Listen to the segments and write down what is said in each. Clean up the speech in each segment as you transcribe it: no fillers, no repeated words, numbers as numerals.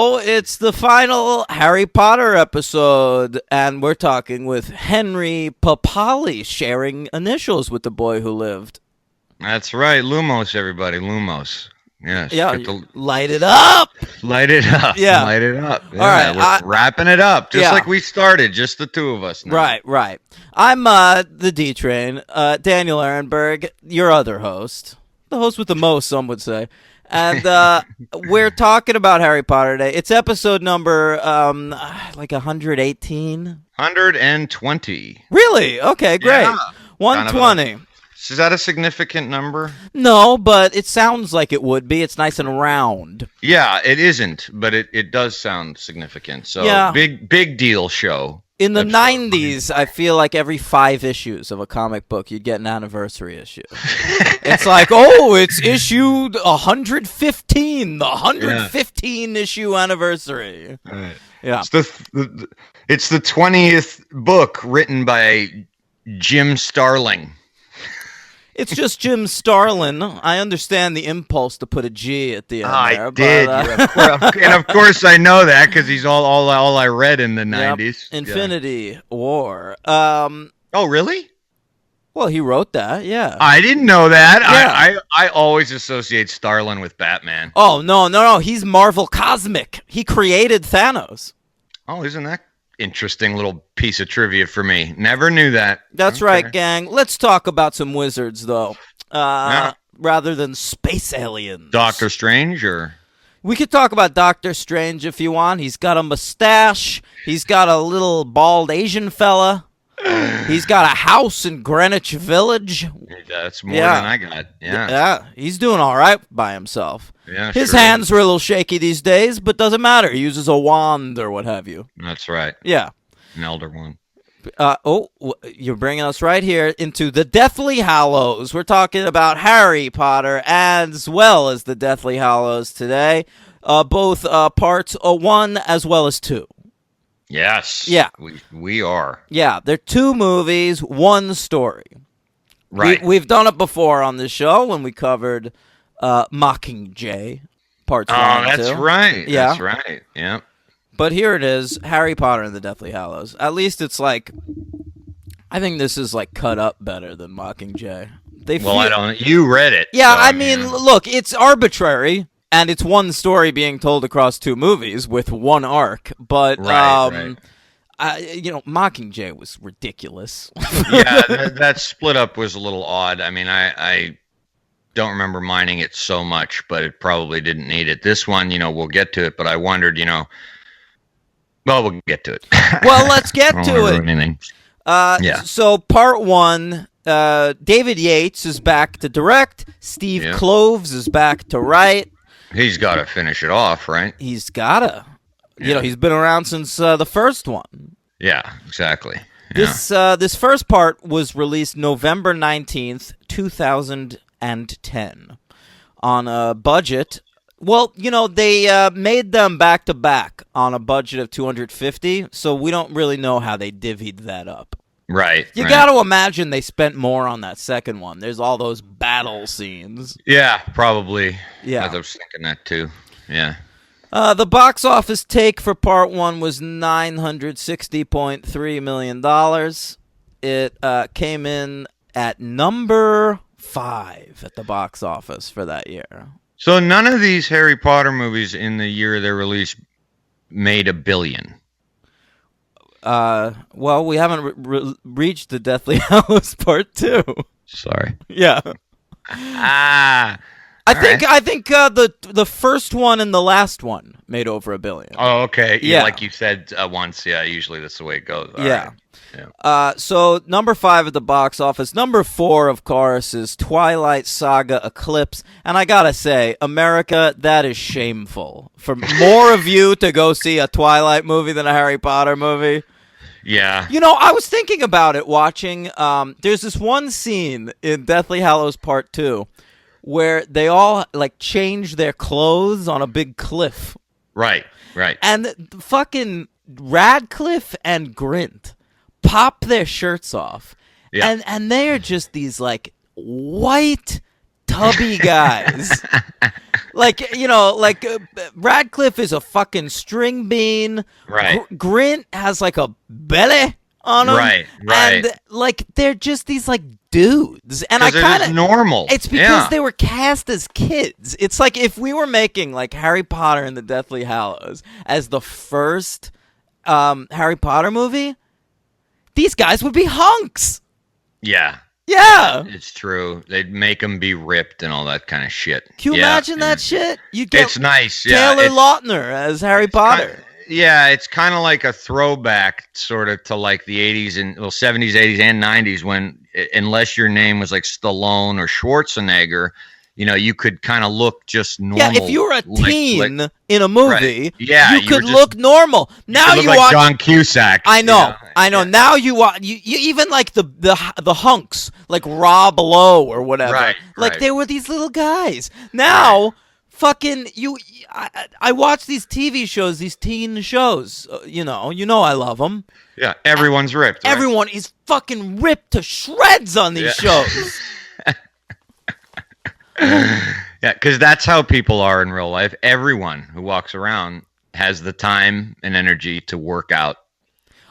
So it's the final Harry Potter episode, and we're talking with Henry Papali, sharing initials with the boy who lived. That's right. Lumos, everybody. Lumos. Yes. Yeah, light it up. Light it up. Yeah. Light it up. Yeah, all right. We're wrapping it up, just like we started, just the two of us now. Right. I'm the D-Train, Daniel Ehrenberg, your other host. The host with the most, some would say. And we're talking about Harry Potter today. It's episode number, like 118? 120. Really? Okay, great. Yeah. 120. Is that a significant number? No, but it sounds like it would be. It's nice and round. Yeah, it isn't, but it does sound significant. So yeah. big deal show. In the 90s, I feel like every 5 issues of a comic book, you'd get an anniversary issue. It's like, it's issue 115, the 115 issue anniversary. Right. Yeah. It's the 20th book written by Jim Starling. It's just Jim Starlin. I understand the impulse to put a G at the end there. I did. And of course I know that because he's all I read in the 90s. Infinity War. Oh, really? Well, he wrote that, yeah. I didn't know that. Yeah. I always associate Starlin with Batman. Oh, no. He's Marvel Cosmic. He created Thanos. Oh, isn't that interesting little piece of trivia for me? Never knew that. That's right, gang. Let's talk about some wizards, though, rather than space aliens. Doctor Strange, or we could talk about Doctor Strange if you want. He's got a mustache. He's got a little bald Asian fella. He's got a house in Greenwich Village. That's more than I got. Yeah, he's doing all right by himself. Yeah, his hands are a little shaky these days, but doesn't matter. He uses a wand or what have you. That's right. Yeah. An elder one. You're bringing us right here into the Deathly Hallows. We're talking about Harry Potter as well as the Deathly Hallows today. Both parts 1 as well as 2. Yes. Yeah. We are. Yeah, they're 2 movies, 1 story. Right. We've done it before on this show when we covered Mockingjay parts 1 and 2. Oh, that's right. Yeah. That's right. Yeah. But here it is, Harry Potter and the Deathly Hallows. At least it's like, I think this is like cut up better than Mockingjay. I don't. You read it. Yeah, so, I mean, look, it's arbitrary, and it's 1 story being told across 2 movies with 1 arc. But right. Mockingjay was ridiculous. Yeah, that split up was a little odd. I mean, I don't remember minding it so much, but it probably didn't need it. This one, we'll get to it, but I wondered, well, we'll get to it. Well, let's get to it. Anything. So part 1, David Yates is back to direct. Steve Kloves is back to write. He's got to finish it off, right? He's got to. Yeah. He's been around since the first one. Yeah, exactly. Yeah. This first part was released November 19th, 2010 on a budget. Well, they made them back to back on a budget of $250, so we don't really know how they divvied that up. Right. You got to imagine they spent more on that second one. There's all those battle scenes. Yeah, probably. Yeah. I was thinking that too. Yeah. The box office take for part 1 was $960.3 million. It came in at number 5 at the box office for that year. So none of these Harry Potter movies in the year they're released made $1 billion. Well, we haven't reached the Deathly Hallows Part 2. Sorry. Yeah. I think the first one and the last one made over $1 billion. Oh, okay. Yeah. Like you said once. Yeah, usually that's the way it goes. All yeah. Right. Yeah. So number 5 at the box office. Number 4, of course, is Twilight Saga Eclipse. And I gotta say, America, that is shameful. For more of you to go see a Twilight movie than a Harry Potter movie. Yeah. I was thinking about it watching. There's this one scene in Deathly Hallows Part 2 where they all change their clothes on a big cliff. Right. And fucking Radcliffe and Grint pop their shirts off. Yeah. And they are just these white tubby guys. Like, Radcliffe is a fucking string bean. Right. Grint has like a belly on him. Right. And like they're just these like dudes. And I kind of normal. It's because they were cast as kids. It's like if we were making like Harry Potter and the Deathly Hallows as the first Harry Potter movie, these guys would be hunks. Yeah. Yeah. It's true. They'd make them be ripped and all that kind of shit. Can you imagine that shit? You'd get it's nice. Taylor Lautner as Harry Potter. It's kind of like a throwback sort of to like the 80s and 70s, 80s and 90s when unless your name was like Stallone or Schwarzenegger, you could kind of look just normal. Yeah, if you were a teen in a movie, you could look normal. Now you look watch like John Cusack. I know. Now you watch you even like the hunks like Rob Lowe or whatever. Like they were these little guys. Now, fucking I watch these TV shows, these teen shows. You know I love them. Yeah, everyone's ripped. Right? Everyone is fucking ripped to shreds on these shows. Yeah, because that's how people are in real life. Everyone who walks around has the time and energy to work out.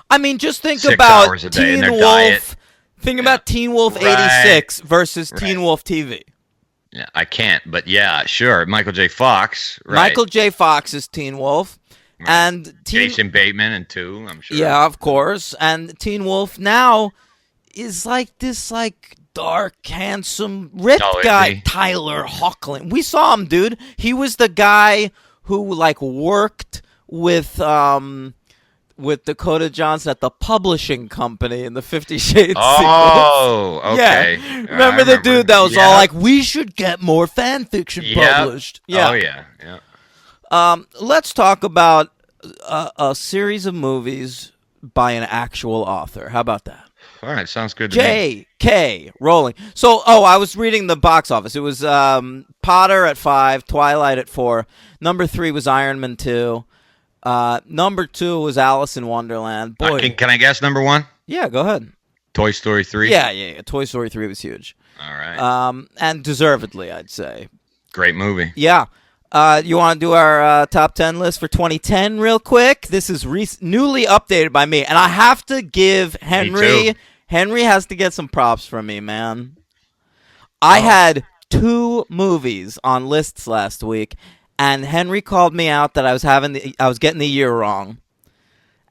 I mean, just think 6 about hours a day in Teen their Wolf. diet. Think about Teen Wolf 86 versus Teen Wolf TV. Yeah, I can't, but yeah, sure. Michael J. Fox. Right. Michael J. Fox is Teen Wolf. Right. And Jason Bateman in 2, I'm sure. Yeah, of course. And Teen Wolf now is like this like dark, handsome, ripped guy, Tyler Hoechlin. We saw him, dude. He was the guy who like worked with Dakota Johnson at the publishing company in the 50 Shades sequence. Oh, okay. Yeah. Remember the dude that was all like, we should get more fan fiction published. Yeah. Oh, yeah. Let's talk about a series of movies by an actual author. How about that? All right, sounds good to me. J.K. Rowling. So, I was reading the box office. It was Potter at 5, Twilight at 4. Number 3 was Iron Man 2. Number 2 was Alice in Wonderland. Boy, can I guess number 1? Yeah, go ahead. Toy Story 3? Yeah. Toy Story 3 was huge. All right. And deservedly, I'd say. Great movie. Yeah. You want to do our top 10 list for 2010 real quick? This is newly updated by me, and I have to give Henry. Henry has to get some props from me, man. I had 2 movies on lists last week, and Henry called me out that I was getting the year wrong.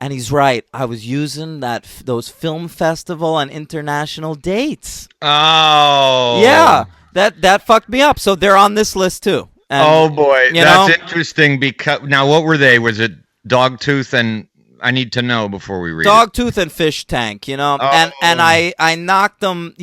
And he's right. I was using those film festival and international dates. Oh. Yeah. That fucked me up. So they're on this list too. And, oh boy, that's interesting. Because now, what were they? Was it Dogtooth and I need to know before we read Dogtooth and Fish Tank, and I knocked them.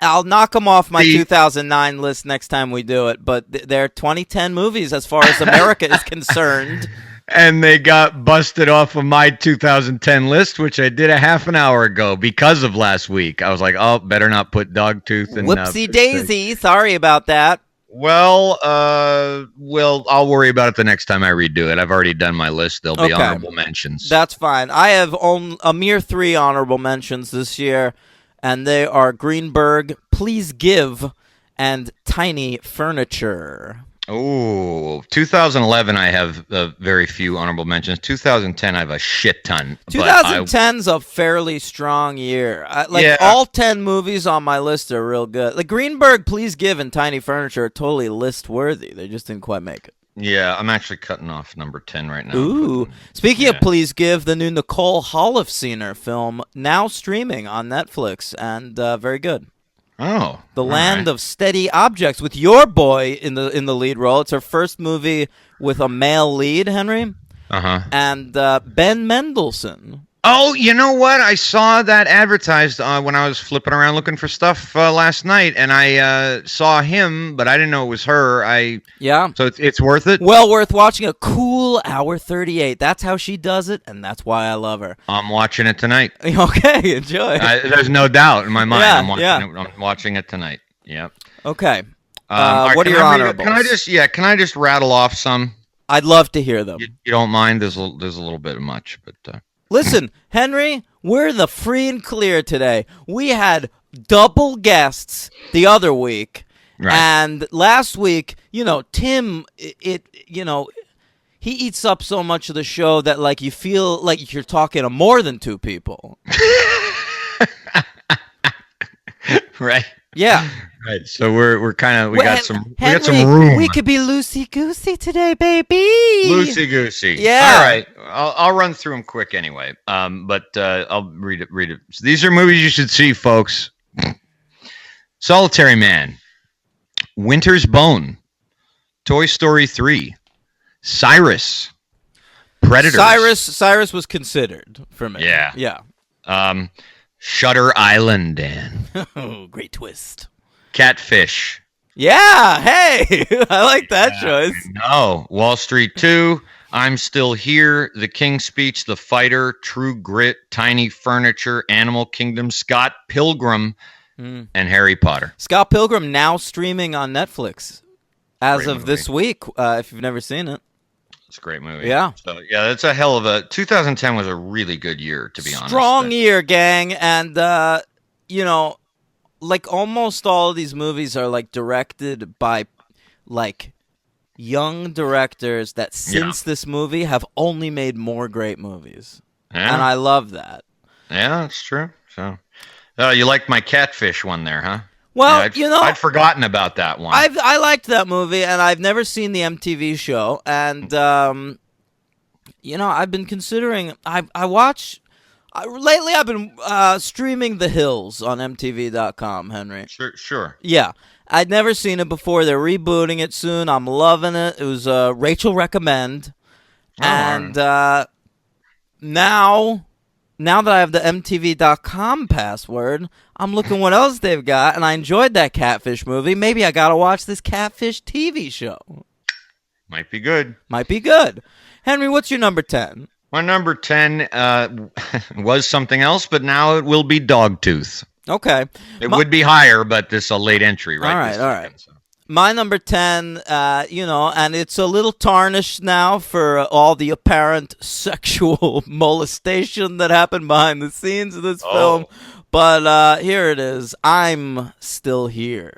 I'll knock them off my 2009 list next time we do it. But they're 2010 movies as far as America is concerned. And they got busted off of my 2010 list, which I did a half an hour ago because of last week. I was like, oh, better not put Dogtooth and whoopsie daisy. Sorry about that. Well, I'll worry about it the next time I redo it. I've already done my list. There'll be honorable mentions. That's fine. I have a mere 3 honorable mentions this year, and they are Greenberg, Please Give, and Tiny Furniture. Oh, 2011 I have very few honorable mentions. 2010 I have a shit ton. 2010's a fairly strong year. All 10 movies on my list are real good. Like Greenberg, Please Give, and Tiny Furniture are totally list worthy. They just didn't quite make it. Yeah, I'm actually cutting off number 10 right now. Ooh. Speaking of Please Give, the new Nicole Holofcener film now streaming on Netflix and very good. Oh, The Land of Steady Objects with your boy in the lead role. It's her first movie with a male lead, Henry. And Ben Mendelsohn. Oh, you know what? I saw that advertised when I was flipping around looking for stuff last night, and I saw him, but I didn't know it was her. So it's worth it. Well worth watching. A cool hour 38. That's how she does it, and that's why I love her. I'm watching it tonight. Okay, enjoy. There's no doubt in my mind. Yeah, I'm watching it tonight. Yep. Okay. Right, what are your honorables? Can I just rattle off some? I'd love to hear them. You don't mind? There's a little bit much, but. Listen, Henry, we're in the free and clear today. We had double guests the other week. Right. And last week, Tim, he eats up so much of the show that like you feel like you're talking to more than two people. Right. Yeah. Right. So we're kind of we got some Henry, room. We could be loosey goosey today, baby. Loosey goosey. Yeah. All right. I'll run through them quick anyway. But I'll read it. So these are movies you should see, folks. Solitary Man, Winter's Bone, Toy Story 3, Cyrus, Predators. Cyrus was considered for me. Yeah. Yeah. Shutter Island, Dan. Oh, great twist. Catfish. Yeah. Hey, I like that choice. No. Wall Street 2, I'm Still Here, The King's Speech, The Fighter, True Grit, Tiny Furniture, Animal Kingdom, Scott Pilgrim, and Harry Potter. Scott Pilgrim now streaming on Netflix as Great of movie. this week, if you've never seen it. It's a great movie. Yeah. So, yeah, that's a hell of a... 2010 was a really good year, to be honest. Strong year, gang. And, like almost all of these movies are like directed by like young directors that since this movie have only made more great movies. Yeah. And I love that. Yeah, that's true. So, you liked my Catfish one there, huh? Well, Yeah, I'd forgotten about that one. I liked that movie, and I've never seen the MTV show. And, I've been considering... lately, I've been streaming The Hills on MTV.com, Henry. Sure. Yeah. I'd never seen it before. They're rebooting it soon. I'm loving it. It was Rachel Recommend. And now that I have the MTV.com password, I'm looking what else they've got, and I enjoyed that Catfish movie. Maybe I got to watch this Catfish TV show. Might be good. Henry, what's your number 10? My number 10 was something else, but now it will be Dogtooth. Okay. It would be higher, but this is a late entry, right? All right. So. My number 10, and it's a little tarnished now for all the apparent sexual molestation that happened behind the scenes of this film. But here it is. I'm Still Here.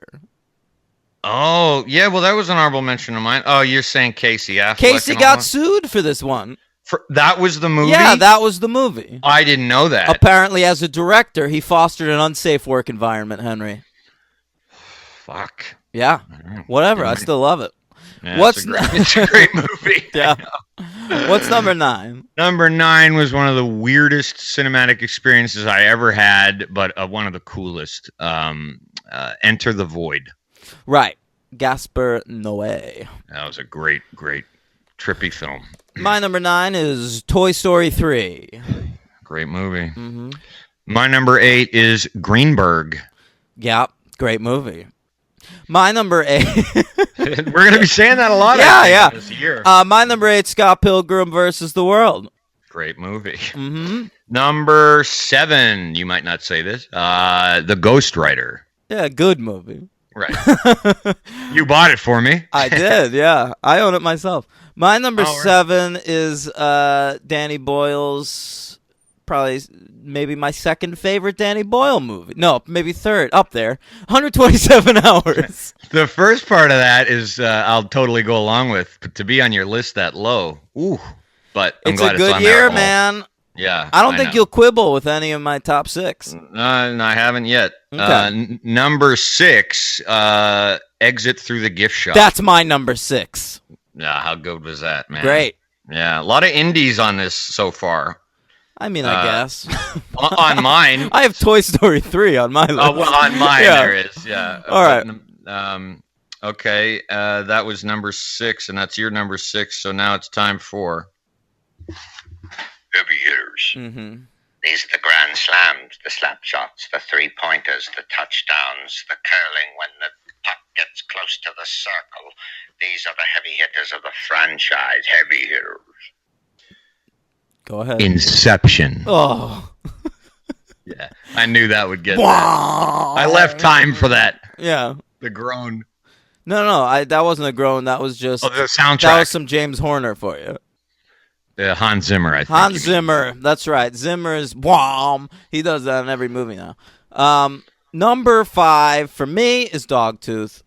Oh, yeah. Well, that was an honorable mention of mine. Oh, you're saying Casey Affleck. Casey got sued for this one. That was the movie? Yeah, that was the movie. I didn't know that. Apparently, as a director, he fostered an unsafe work environment, Henry. Fuck. Yeah. Whatever. I still love it. Yeah, it's a great movie. Yeah. What's number 9? Number 9 was one of the weirdest cinematic experiences I ever had, but one of the coolest. Enter the Void. Right. Gaspar Noé. That was a great trippy film. My number 9 is Toy Story 3. Great movie. Mm-hmm. My number 8 is Greenberg. Yeah, great movie. My number 8. We're going to be saying that a lot. This year. My number 8, Scott Pilgrim versus the World. Great movie. Mm-hmm. Number 7, you might not say this, The Ghost Rider. Yeah, good movie. Right. You bought it for me. I did, yeah. I own it myself. My number 7 is Danny Boyle's, probably maybe my second favorite Danny Boyle movie. No, maybe third, up there. 127 Hours. The first part of that is I'll totally go along with, but to be on your list that low, ooh. But I'm glad it's a good year, man. Yeah. I don't think you'll quibble with any of my top 6. No, I haven't yet. Okay. Number 6, Exit Through the Gift Shop. That's my number 6. Yeah, how good was that, man? Great. Yeah, a lot of indies on this so far. I mean, I guess. On mine. I have Toy Story 3 on my list. Oh, well, on mine there is, yeah. All right. Okay, that was number 6, and that's your number 6, so now it's time for... Heavy hitters. Mm-hmm. These are the grand slams, the slap shots, the three-pointers, the touchdowns, the curling when the puck gets close to the circle. These are the heavy hitters of the franchise. Heavy hitters. Go ahead. Inception. Oh. Yeah, I knew that would get that. I left time for that. Yeah. The groan. No, that wasn't a groan. That was just... Oh, the soundtrack. That was some James Horner for you. Hans Zimmer, I think. Hans Zimmer. That's right. Zimmer is... Wham! He does that in every movie now. Number 5 for me is Dogtooth.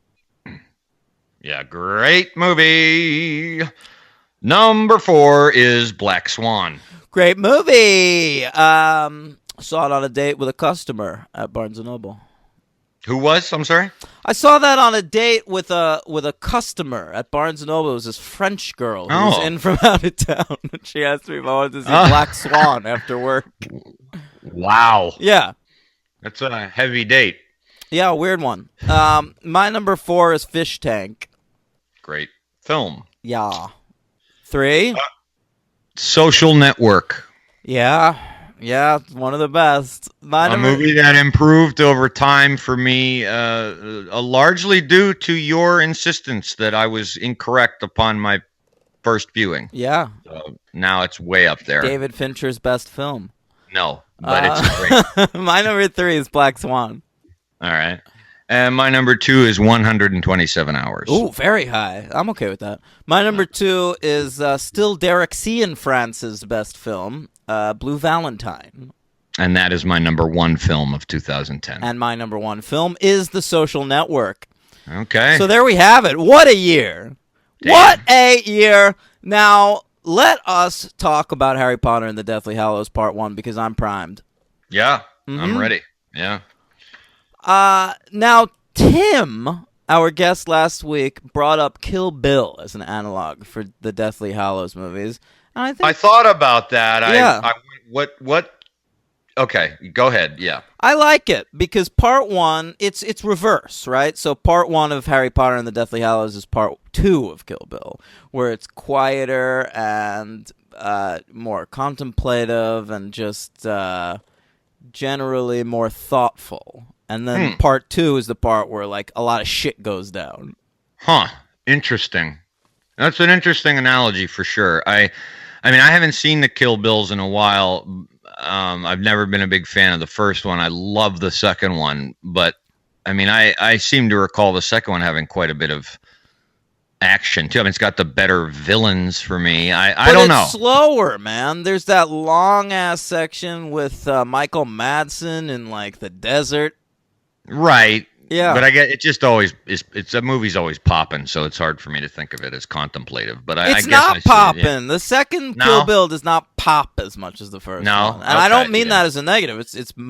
Yeah, great movie. Number 4 is Black Swan. Great movie. Saw it on a date with a customer at Barnes and Noble. Who was? I'm sorry. I saw that on a date with a customer at Barnes and Noble. It was this French girl who was in from out of town. She asked me if I wanted to see Black Swan after work. Wow. Yeah. That's a heavy date. Yeah, a weird one. My number 4 is Fish Tank. Great film. Yeah. 3? Social Network. Yeah, it's one of the best. A movie that improved over time for me, largely due to your insistence that I was incorrect upon my first viewing. Yeah. Now it's way up there. David Fincher's best film. No, but it's great. My number 3 is Black Swan. All right. And my number 2 is 127 Hours. Ooh, very high. I'm okay with that. My number 2 is still Derek Cianfrance's best film, Blue Valentine. And that is my number 1 film of 2010. And my number 1 film is The Social Network. Okay. So there we have it. What a year. Damn. What a year. Now, let us talk about Harry Potter and the Deathly Hallows Part 1 because I'm primed. Yeah, I'm ready. Yeah. Now, Tim, our guest last week, brought up Kill Bill as an analog for the Deathly Hallows movies. And I thought about that. Yeah. What? Okay, go ahead. Yeah. I like it because Part 1, it's reverse, right? So Part 1 of Harry Potter and the Deathly Hallows is Part 2 of Kill Bill, where it's quieter and more contemplative and just generally more thoughtful. And then Part 2 is the part where like a lot of shit goes down. Huh. Interesting. That's an interesting analogy for sure. I mean, I haven't seen the Kill Bills in a while. I've never been a big fan of the first one. I love the second one, but I mean, I seem to recall the second one having quite a bit of action too. I mean, it's got the better villains for me. I don't know. It's slower, man. There's that long ass section with Michael Madsen in like the desert. Right. Yeah. But I get it. Just always is. It's a movie's always popping, so it's hard for me to think of it as contemplative. But I It's guess not I see popping. it, yeah. The second No? Kill Bill does not pop as much as the first No? one, and I don't mean yeah. that as a negative.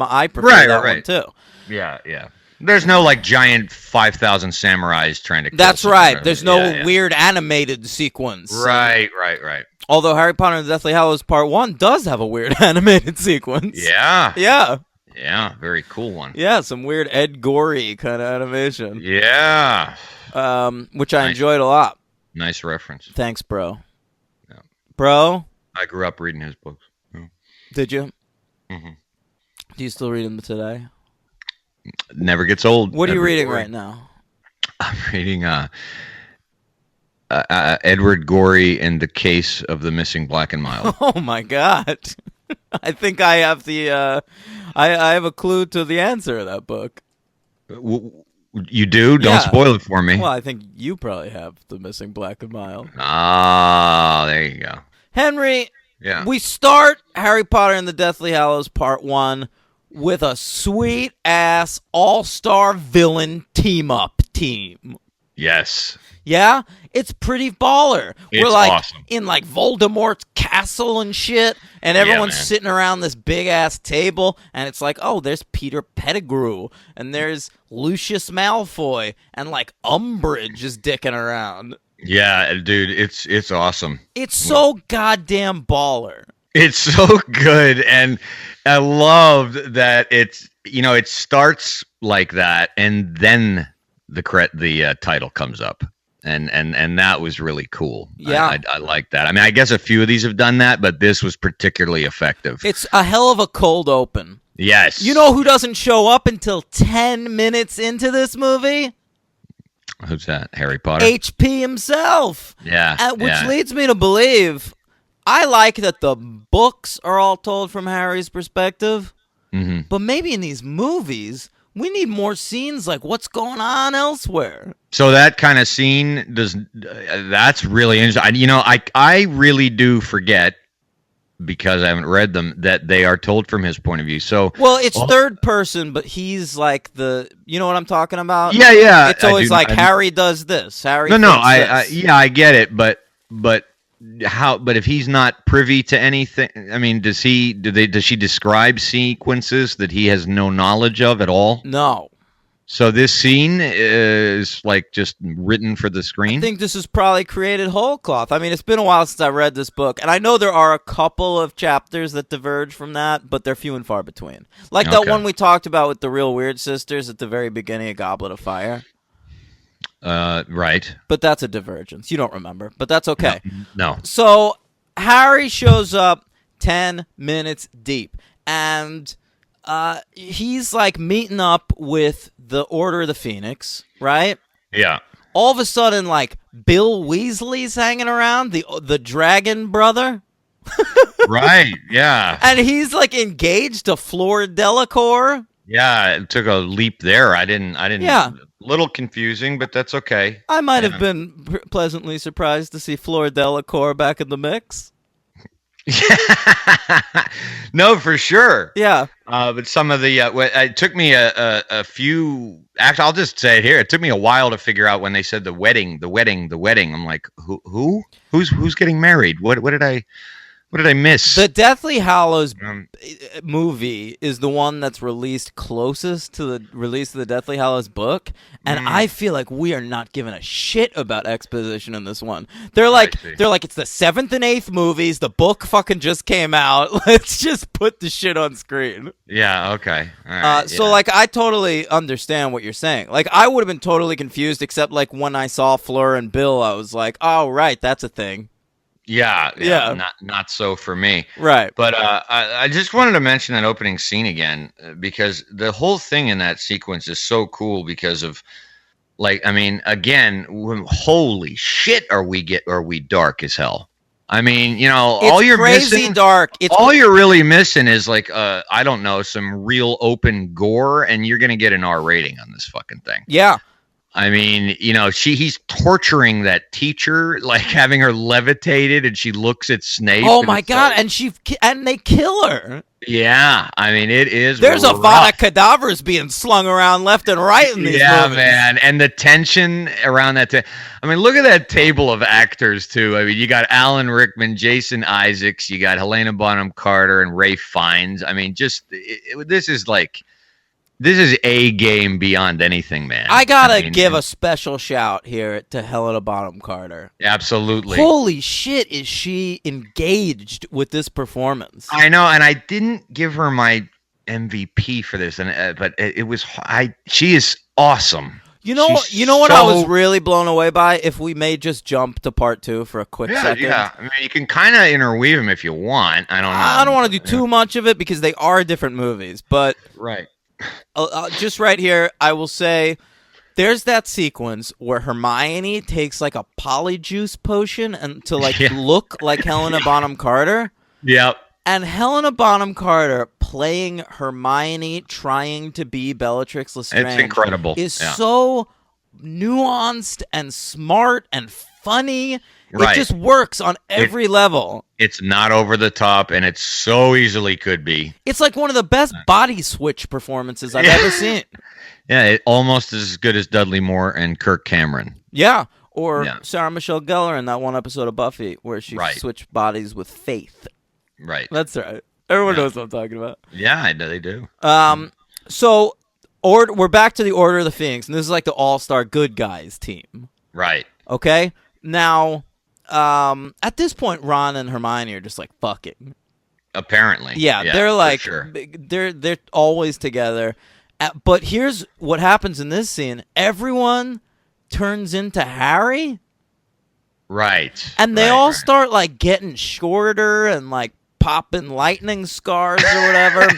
I prefer Right, that right. one too. Yeah. There's no like giant 5,000 samurais trying to. Kill That's someone. right. There's no Yeah. weird animated sequence. Right. Although Harry Potter and the Deathly Hallows Part 1 does have a weird animated sequence. Yeah. Yeah, Very cool one. yeah, some weird Ed Gorey kind of animation. Yeah. Which I Nice. enjoyed a lot. Nice reference. Thanks, bro. Yeah. Bro, I grew up reading his books. Yeah. did you? Mhm. Do you still read them today? Never gets old. What are you Edward reading Gorey. right now? I'm reading Edward Gorey and the Case of the Missing Black and Mild. Oh my god. I think I have the I have a clue to the answer of that book. You do? Don't Yeah. spoil it for me. Well, I think you probably have the Missing Black and Mild. Ah, there you go. Henry, Yeah. we start Harry Potter and the Deathly Hallows Part 1 with a sweet ass all-star villain team-up team. Yes. Yeah? It's pretty baller. We're It's like awesome. in like Voldemort's castle and shit, and everyone's man. sitting around this big ass table, and it's like, oh, there's Peter Pettigrew, and there's Lucius Malfoy, and like Umbridge is dicking around. Yeah, dude, it's awesome. It's so goddamn baller. It's so good, and I loved that it starts like that, and then the title comes up, and that was really cool. Yeah. I like that. I mean, I guess a few of these have done that, but this was particularly effective. It's a hell of a cold open. Yes. You know who doesn't show up until 10 minutes into this movie? Who's that? Harry Potter. HP himself. Yeah. Which yeah. leads me to believe I like that the books are all told from Harry's perspective, Mm-hmm. but maybe in these movies, we need more scenes like what's going on elsewhere. So that kind of scene that's really interesting. I really do forget because I haven't read them, that they are told from his point of view. So, well, it's third person, but he's like you know what I'm talking about? yeah, It's always like Harry does this. Harry. No, thinks this. I get it, but how? But if he's not privy to anything, I mean, does she describe sequences that he has no knowledge of at all? No. So this scene is like just written for the screen? I think this is probably created whole cloth. I mean, it's been a while since I read this book, and I know there are a couple of chapters that diverge from that, but they're few and far between. Like that one we talked about with the Real Weird Sisters at the very beginning of Goblet of Fire. Right. But that's a divergence. You don't remember, but that's okay. No. So Harry shows up 10 minutes deep, and he's like meeting up with the Order of the Phoenix, right? Yeah. All of a sudden, like, Bill Weasley's hanging around, the dragon brother. Right, yeah. And he's like engaged to Fleur Delacour. Yeah, it took a leap there. I didn't. Yeah. A little confusing, but that's okay. I might have been pleasantly surprised to see Fleur Delacour back in the mix. No, for sure. Yeah. But some of the it took me a few. Actually, I'll just say it here. It took me a while to figure out when they said the wedding. I'm like, who's getting married? What did I miss? The Deathly Hallows movie is the one that's released closest to the release of the Deathly Hallows book, and I feel like we are not giving a shit about exposition in this one. They're like it's the 7th and 8th movies. The book fucking just came out. Let's just put the shit on screen. Yeah. Okay. All right, So like I totally understand what you're saying. Like I would have been totally confused, except like when I saw Fleur and Bill, I was like, oh right, that's a thing. Yeah. Not so for me. Right. But I just wanted to mention that opening scene again because the whole thing in that sequence is so cool because of, like, I mean, again, holy shit, are we dark as hell? I mean, you know, it's all you're crazy missing, dark. all you're really missing is like, I don't know, some real open gore, and you're gonna get an R rating on this fucking thing. Yeah. I mean, you know, he's torturing that teacher, like having her levitated, and she looks at Snape. Oh my god! And they kill her. Yeah, I mean, it is. There's a lot of cadavers being slung around left and right in these movies. Yeah, man, and the tension around that. I mean, look at that table of actors too. I mean, you got Alan Rickman, Jason Isaacs, you got Helena Bonham Carter, and Ray Fiennes. I mean, just this is like. This is a game beyond anything, man. I gotta give a special shout here to Helena Bonham Carter. Absolutely. Holy shit, is she engaged with this performance? I know, and I didn't give her my MVP for this, but it was. She is awesome. You know what I was really blown away by? If we may just jump to part 2 for a quick second. Yeah. I mean, you can kind of interweave them if you want. I don't know. I don't want to do too much of it because they are different movies, but right. Just right here, I will say there's that sequence where Hermione takes like a polyjuice potion and to like look like Helena Bonham Carter. Yep. And Helena Bonham Carter playing Hermione trying to be Bellatrix Lestrange. It's incredible. Is so nuanced and smart and funny. Right. It just works on every level. It's not over the top, and it so easily could be. It's like one of the best body switch performances I've ever seen. Yeah, it almost as good as Dudley Moore and Kirk Cameron. Yeah, or Sarah Michelle Gellar in that one episode of Buffy where she switched bodies with Faith. Right. That's right. Everyone knows what I'm talking about. Yeah, I know they do. So we're back to the Order of the Phoenix, and this is like the all-star good guys team. Right. Okay? Now... at this point, Ron and Hermione are just like fucking. Apparently, yeah, they're like sure. they're always together. But here's what happens in this scene: everyone turns into Harry, right? And they all start like getting shorter and like popping lightning scars or whatever.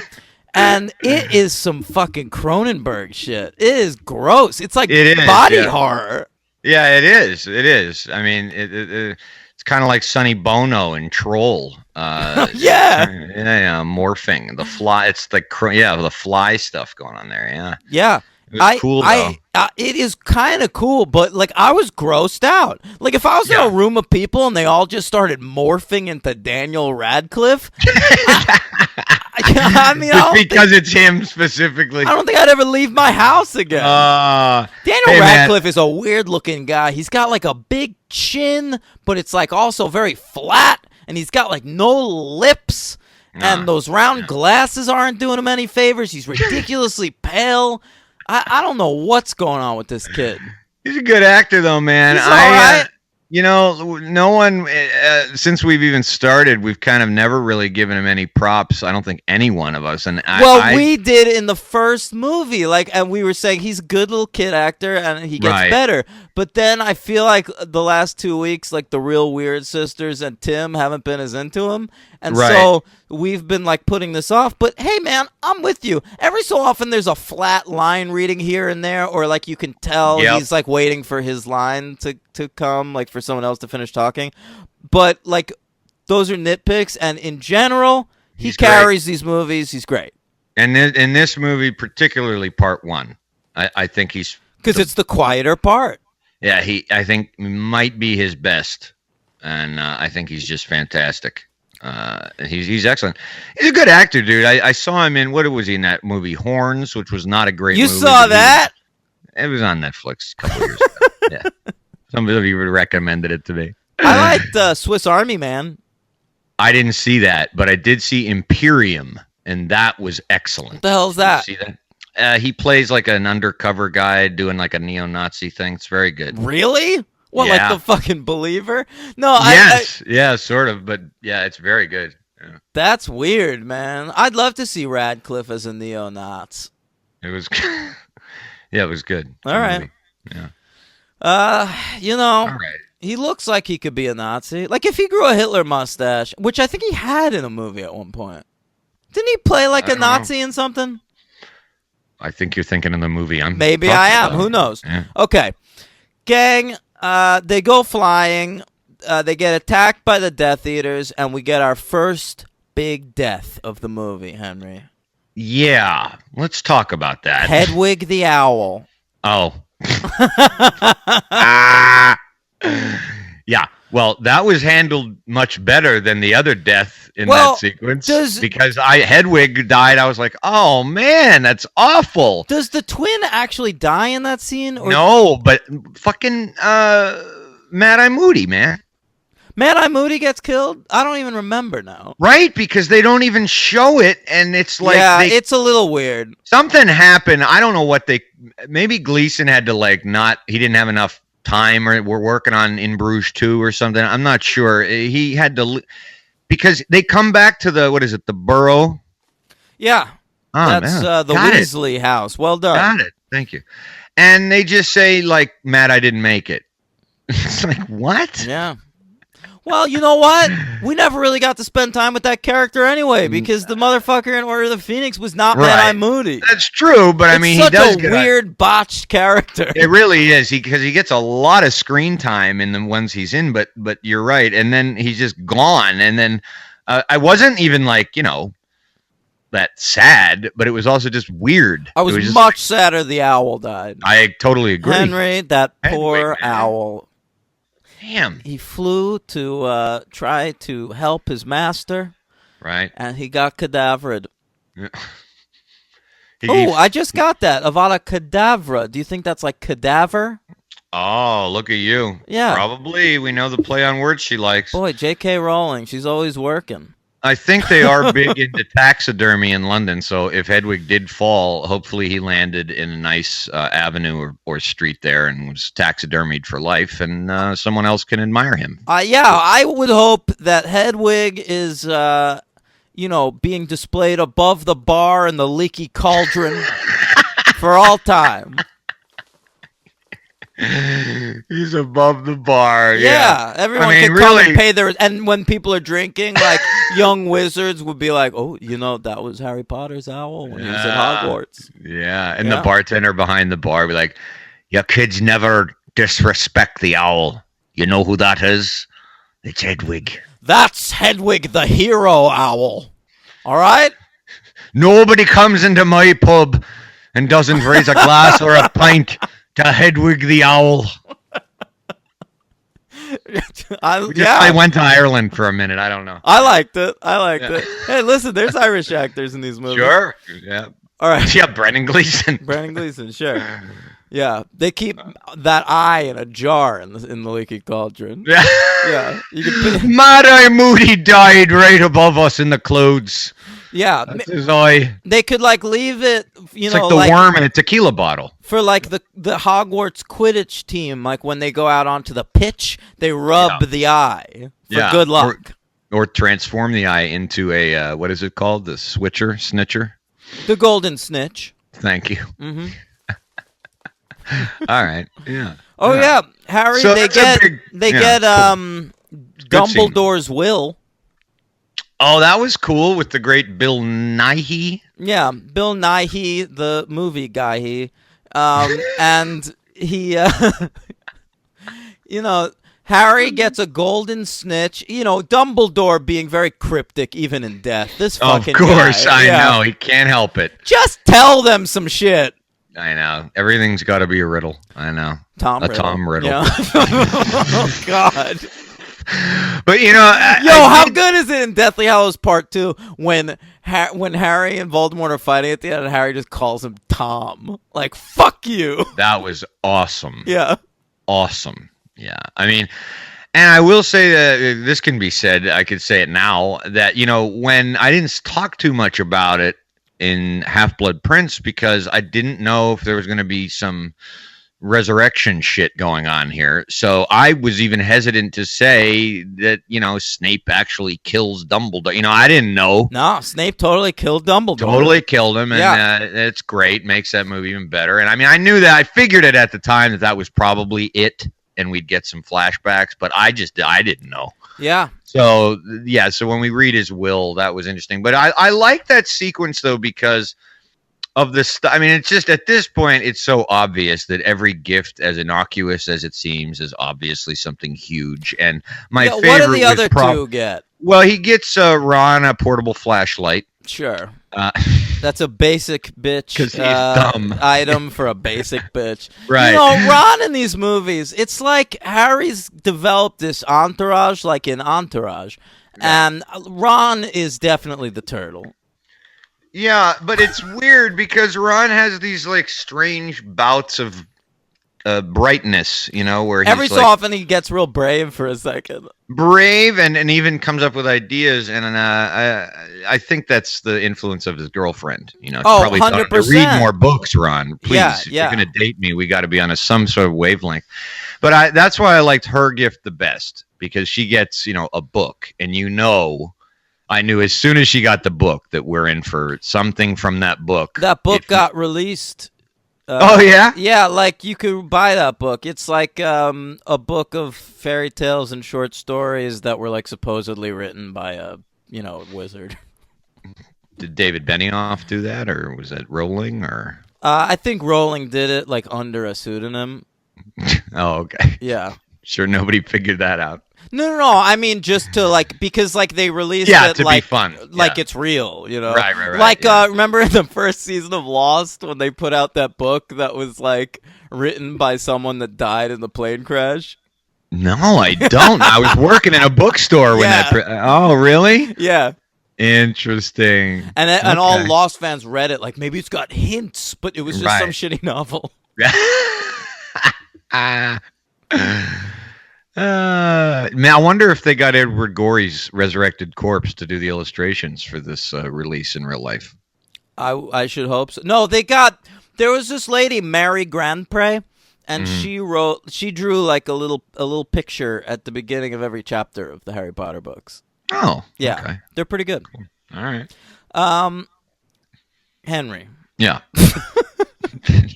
And it is some fucking Cronenberg shit. It is gross. It's like body horror. Yeah, it is. It is. I mean, it's kind of like Sonny Bono and Troll. Yeah, morphing the fly. It's the fly stuff going on there. Yeah. Yeah, It was cool though. It is kind of cool, but like I was grossed out. Like if I was in a room of people and they all just started morphing into Daniel Radcliffe, I mean, Just because it's him specifically. I don't think I'd ever leave my house again. Daniel Radcliffe is a weird-looking guy. He's got like a big chin, but it's like also very flat, and he's got like no lips. And those round glasses aren't doing him any favors. He's ridiculously pale. I don't know what's going on with this kid. He's a good actor, though, man. He's all right. No one, since we've even started, we've kind of never really given him any props. I don't think any one of us. And we did in the first movie, and we were saying he's a good little kid actor and he gets better. But then I feel like the last 2 weeks, like the Real Weird Sisters and Tim haven't been as into him. And so we've been like putting this off. But hey, man, I'm with you. Every so often there's a flat line reading here and there, or like you can tell he's like waiting for his line to come, like for someone else to finish talking. But like those are nitpicks. And in general, he carries these movies. He's great. And in this movie, particularly part one, I think he's... Because it's the quieter part. Yeah, I think might be his best. And I think he's just fantastic. He's excellent. He's a good actor, dude. I saw him in, what was he in that movie, Horns, which was not a great movie. You saw that? It was on Netflix a couple years ago. Yeah. Somebody of you recommended it to me. I liked Swiss Army Man. I didn't see that, but I did see Imperium, and that was excellent. What the hell's that? Did you see that? He plays like an undercover guy doing like a neo-Nazi thing. It's very good. Really? What, like the fucking Believer? No, yeah, sort of, but yeah, it's very good. Yeah. That's weird, man. I'd love to see Radcliffe as a neo-Nazi. It was, yeah, it was good. All right. Yeah. All right. He He looks like he could be a Nazi. Like if he grew a Hitler mustache, which I think he had in a movie at one point. Didn't he play like a Nazi in something? I think you're thinking of the movie. Maybe I am. Who knows? Yeah. Okay. Gang, they go flying. They get attacked by the Death Eaters, and we get our first big death of the movie, Henry. Yeah. Let's talk about that. Hedwig the Owl. Oh. Yeah. Well, that was handled much better than the other death in that sequence. Because Hedwig died, I was like, oh man, that's awful. Does the twin actually die in that scene? Or... No, but fucking Mad-Eye Moody, man. Mad-Eye Moody gets killed? I don't even remember now. Right, because they don't even show it, and it's like... Yeah, it's a little weird. Something happened. I don't know what maybe Gleason had to, like, he didn't have enough time, or we're working on In Bruges 2 or something. I'm not sure. He had to... Because they come back to the burrow. Yeah. Oh, that's the Weasley house. Well done. Got it. Thank you. And they just say, like, Matt, I didn't make it. It's like, what? Yeah. Well, you know what? We never really got to spend time with that character anyway, because the motherfucker in Order of the Phoenix was not Mad-Eye Moody. That's true, but I mean, he does get a weird, botched character. It really is, because he gets a lot of screen time in the ones he's in. But you're right, and then he's just gone. And then I wasn't even like that sad, but it was also just weird. I was much sadder the owl died. I totally agree, Henry. That poor owl. Damn. He flew to try to help his master. Right. And he got cadavered. Yeah. I just got that. Avada Kedavra. Do you think that's like cadaver? Oh, look at you. Yeah. Probably. We know the play on words she likes. Boy, J.K. Rowling. She's always working. I think they are big into taxidermy in London, so if Hedwig did fall, hopefully he landed in a nice avenue or street there and was taxidermied for life, and someone else can admire him. Yeah, I would hope that Hedwig is, being displayed above the bar in the leaky cauldron for all time. He's above the bar. Yeah, everyone can come and pay their... And when people are drinking, like, young wizards would be like, oh, that was Harry Potter's owl when he was at Hogwarts. Yeah, and the bartender behind the bar would be like, your kids never disrespect the owl. You know who that is? It's Hedwig. That's Hedwig the hero owl. All right? Nobody comes into my pub and doesn't raise a glass or a pint to Hedwig the Owl. I went to Ireland for a minute. I don't know. I liked it. Hey, listen, there's Irish actors in these movies. Sure. Yeah. All right. Yeah, Brendan Gleeson. Brendan Gleeson, sure. Yeah, they keep that eye in a jar in the leaky cauldron. Yeah. Yeah. You can Mad Eye Moody died right above us in the clouds. Yeah. That's his eye. They could leave it, It's like the worm in a tequila bottle. For the Hogwarts Quidditch team, when they go out onto the pitch, they rub the eye for good luck. Or transform the eye into a, what is it called? The snitcher? The golden snitch. Thank you. Mm-hmm. All right. Yeah. Oh yeah, Harry. So they get Dumbledore's will. Oh, that was cool with the great Bill Nighy. Yeah, Bill Nighy, the movie guy. And he, Harry gets a golden snitch. Dumbledore being very cryptic even in death. This fucking Of course, guy. I know. He can't help it. Just tell them some shit. I know. Everything's got to be a riddle. I know. Tom Riddle. Yeah. Oh, God. But, how good is it in Deathly Hallows Part 2 when Harry and Voldemort are fighting at the end and Harry just calls him Tom? Fuck you. That was awesome. Yeah. Awesome. Yeah. I mean, and I will say that this can be said, I could say it now, that, when I didn't talk too much about it in Half-Blood Prince because I didn't know if there was going to be some resurrection shit going on here. So I was even hesitant to say that, Snape actually kills Dumbledore. I didn't know. No, Snape totally killed Dumbledore. Totally killed him, and it's great. Makes that movie even better. And I mean, I knew that. I figured it at the time that was probably it, and we'd get some flashbacks, but I didn't know. Yeah. So when we read his will, that was interesting. But I like that sequence, though, because of the I mean, it's just at this point, it's so obvious that every gift, as innocuous as it seems, is obviously something huge. And my favorite what do the other two get? Well, he gets Ron a portable flashlight. Sure. That's a basic bitch 'cause he's dumb. item for a basic bitch. Right. Ron in these movies, it's like Harry's developed this entourage like in Entourage. Yeah. And Ron is definitely the turtle. Yeah, but it's weird because Ron has these strange bouts of brightness, where he's every so often he gets real brave for a second. Brave and even comes up with ideas, and I think that's the influence of his girlfriend. Probably 100%. Read more books, Ron. Please, if you're going to date me, we got to be on some sort of wavelength. But that's why I liked her gift the best, because she gets a book, and I knew as soon as she got the book that we're in for something from that book. That book got released. Oh, yeah? Yeah, you could buy that book. It's like a book of fairy tales and short stories that were supposedly written by a wizard. Did David Benioff do that, or was that Rowling? Or I think Rowling did it under a pseudonym. Oh, okay. Yeah. Sure, nobody figured that out. No. I mean, just to because they released it to be fun, it's real, Right. Remember in the first season of Lost when they put out that book that was written by someone that died in the plane crash? No, I don't. I was working in a bookstore when that. Oh, really? Yeah. Interesting. And all Lost fans read it maybe it's got hints, but it was just some shitty novel. Man, I wonder if they got Edward Gorey's resurrected corpse to do the illustrations for this release in real life. I should hope so. No, there was this lady, Mary Grandpré, and she drew a little picture at the beginning of every chapter of the Harry Potter books. Oh, yeah, okay. They're pretty good. Cool. All right. Henry. Yeah.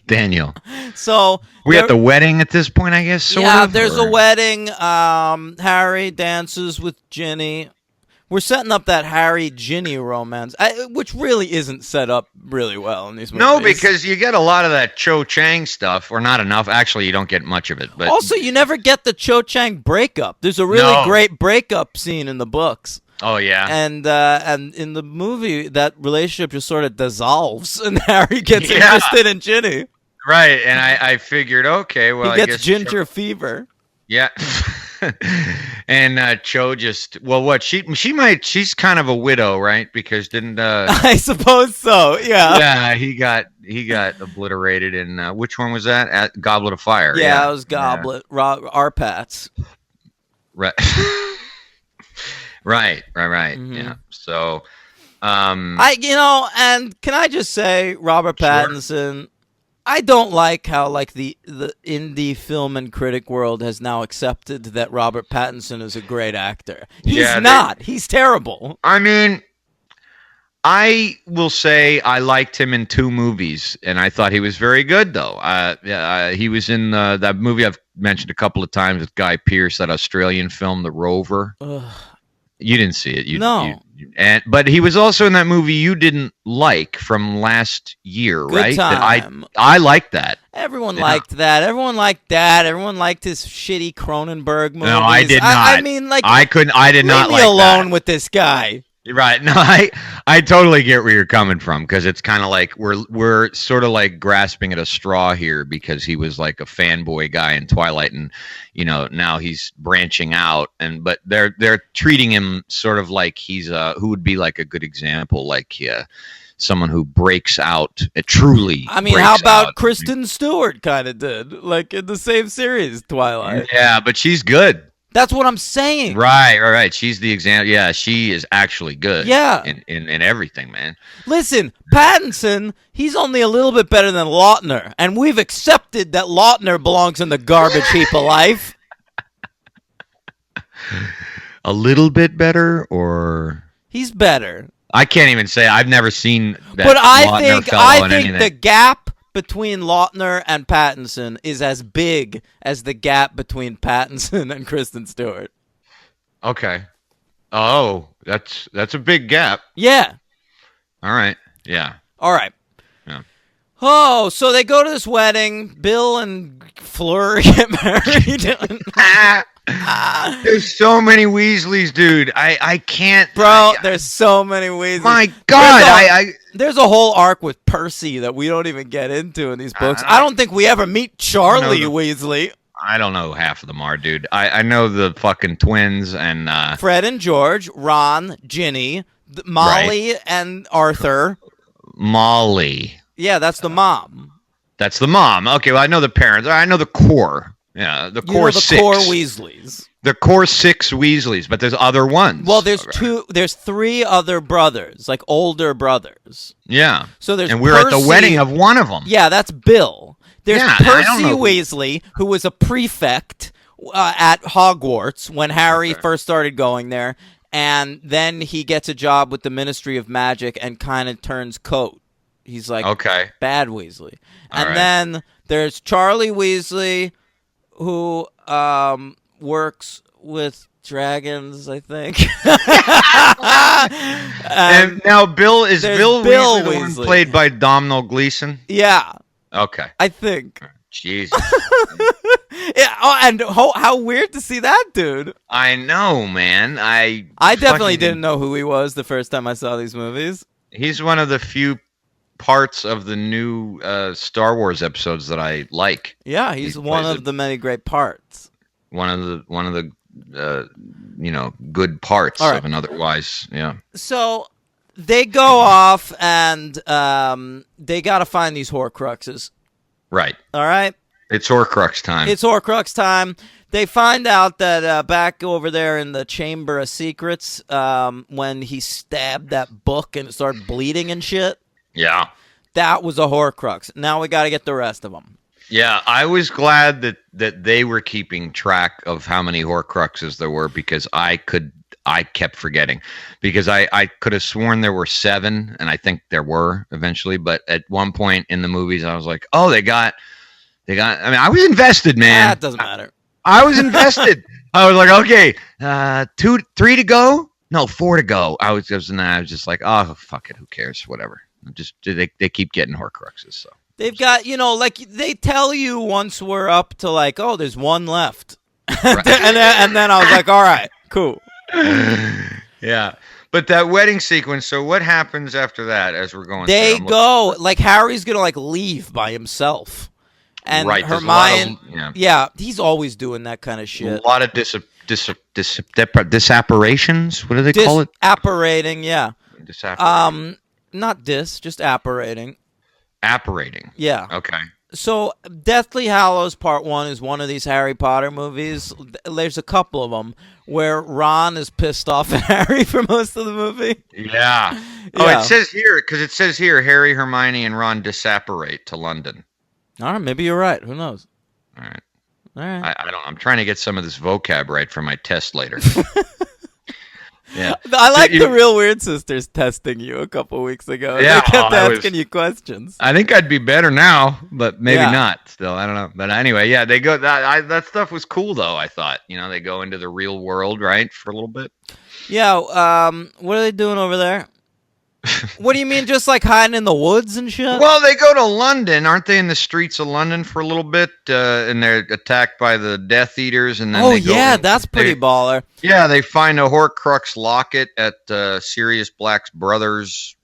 Daniel. So we at the wedding at this point, I guess. Sort of, there's a wedding. Harry dances with Ginny. We're setting up that Harry-Ginny romance, which really isn't set up really well in these movies. No, because you get a lot of that Cho Chang stuff, or not enough. Actually, you don't get much of it. But also, you never get the Cho Chang breakup. There's a really great breakup scene in the books. Oh yeah. And in the movie, that relationship just sort of dissolves, and Harry gets Yeah. interested in Ginny. Right, and I figured, okay, well, He I gets guess ginger fever. Yeah. And Cho just what she's kind of a widow, right? Because didn't I suppose so. Yeah. yeah, he got obliterated in which one was that? At Goblet of Fire. Yeah, it was Goblet. Arpats. Right. right. Mm-hmm. Yeah. So and can I just say, Robert Sure. Pattinson, I don't like how the indie film and critic world has now accepted that Robert Pattinson is a great actor. He's not. He's terrible. I mean, I will say I liked him in 2 movies, and I thought he was very good, though. He was in that movie I've mentioned a couple of times with Guy Pearce, that Australian film, The Rover. Ugh. You didn't see it. No. But he was also in that movie you didn't like from last year, Good right? Time. I liked that. Everyone liked that. Everyone liked that. Everyone liked his shitty Cronenberg movies. No, I did not. I mean, I did not leave me like alone that. with this guy. Right. No, I totally get where you're coming from, because it's kind of like we're sort of like grasping at a straw here, because he was like a fanboy guy in Twilight, and now he's branching out, but they're treating him sort of like he's who would be like a good example, like someone who breaks out truly. I mean, how about Kristen Stewart kind of did, like in the same series, Twilight? Yeah, but she's good. That's what I'm saying. Right. She's the example. Yeah, she is actually good. Yeah. In everything, man. Listen, Pattinson, he's only a little bit better than Lautner, and we've accepted that Lautner belongs in the garbage heap of life. A little bit better, or he's better. I can't even say. I've never seen that. But I Lautner think fellow in the anything. gap between Lautner and Pattinson is as big as the gap between Pattinson and Kristen Stewart. Okay. Oh, that's a big gap. Yeah. All right. Yeah. All right. Yeah. Oh, so they go to this wedding. Bill and Fleur get married. There's so many Weasleys, dude. I can't. Bro, there's so many Weasleys. My God, there's a whole arc with Percy that we don't even get into in these books. I don't think we ever meet Charlie Weasley. I don't know who half of them are, dude. I know the fucking twins and Fred and George, Ron, Ginny, Molly, right. And Arthur. Molly. Yeah, that's the mom. That's the mom. Okay, well, I know the parents. I know the core. Yeah, the core six. Core Weasleys. The core 6 Weasleys, but there's other ones. Well, there's 3 other brothers, like older brothers. Yeah. So there's and we're at the wedding of one of them. Yeah, that's Bill. There's Percy know. Weasley, who was a prefect at Hogwarts when Harry first started going there, and then he gets a job with the Ministry of Magic and kind of turns coat. He's like bad Weasley. And then there's Charlie Weasley, who works with dragons, I think. And now Bill Bill Weasley, the one played by Domhnall Gleeson? Yeah. Okay. I think. Jesus. Yeah. Oh, and how weird to see that dude. I know, man. I definitely didn't know who he was the first time I saw these movies. He's one of the few parts of the new Star Wars episodes that I like. Yeah, he's one of the many great parts. One of the good parts of an otherwise, yeah. So they go off and they got to find these Horcruxes. Right. All right. It's Horcrux time. It's Horcrux time. They find out that back over there in the Chamber of Secrets, when he stabbed that book and it started bleeding and shit. Yeah. That was a Horcrux. Now we got to get the rest of them. Yeah, I was glad that they were keeping track of how many Horcruxes there were, because I kept forgetting, because I could have sworn there were 7, and I think there were eventually, but at one point in the movies I was like, oh, they got. I mean, I was invested, man. That doesn't matter. I was invested. I was like, okay, 3 to go. No, 4 to go. I was just like, oh, fuck it, who cares? Whatever. Just they keep getting Horcruxes, so. They've got, like they tell you once we're up to like, oh, there's 1 left. Right. and then I was like, all right, cool. Yeah. But that wedding sequence, so what happens after that as we're going They through? go like Harry's gonna like leave by himself, and Right, there's a lot of- Hermione. yeah. He's always doing that kind of shit. A lot of disapparitions. What do they call it? Apparating, yeah. Disapparating. Not just apparating. Apparating. Yeah. Okay. So, Deathly Hallows Part 1 is one of these Harry Potter movies. There's a couple of them where Ron is pissed off at Harry for most of the movie. Yeah. Oh, Yeah. it says here, Harry, Hermione, and Ron disapparate to London. All right, maybe you're right. Who knows? All right. All right. I don't. I'm trying to get some of this vocab right for my test later. Yeah. I like the Real Weird Sisters testing you a couple weeks ago. Yeah, They kept I was- asking you questions. I think I'd be better now, but maybe Yeah. not. Still, I don't know. But anyway, yeah, they go. That stuff was cool, though. I thought, they go into the real world, right, for a little bit. Yeah, what are they doing over there? What do you mean, just like hiding in the woods and shit? Well, they go to London, aren't they? In the streets of London for a little bit, and they're attacked by the Death Eaters, and then Oh, they go yeah, in- that's pretty they- baller. Yeah, they find a Horcrux locket at Sirius Black's brother's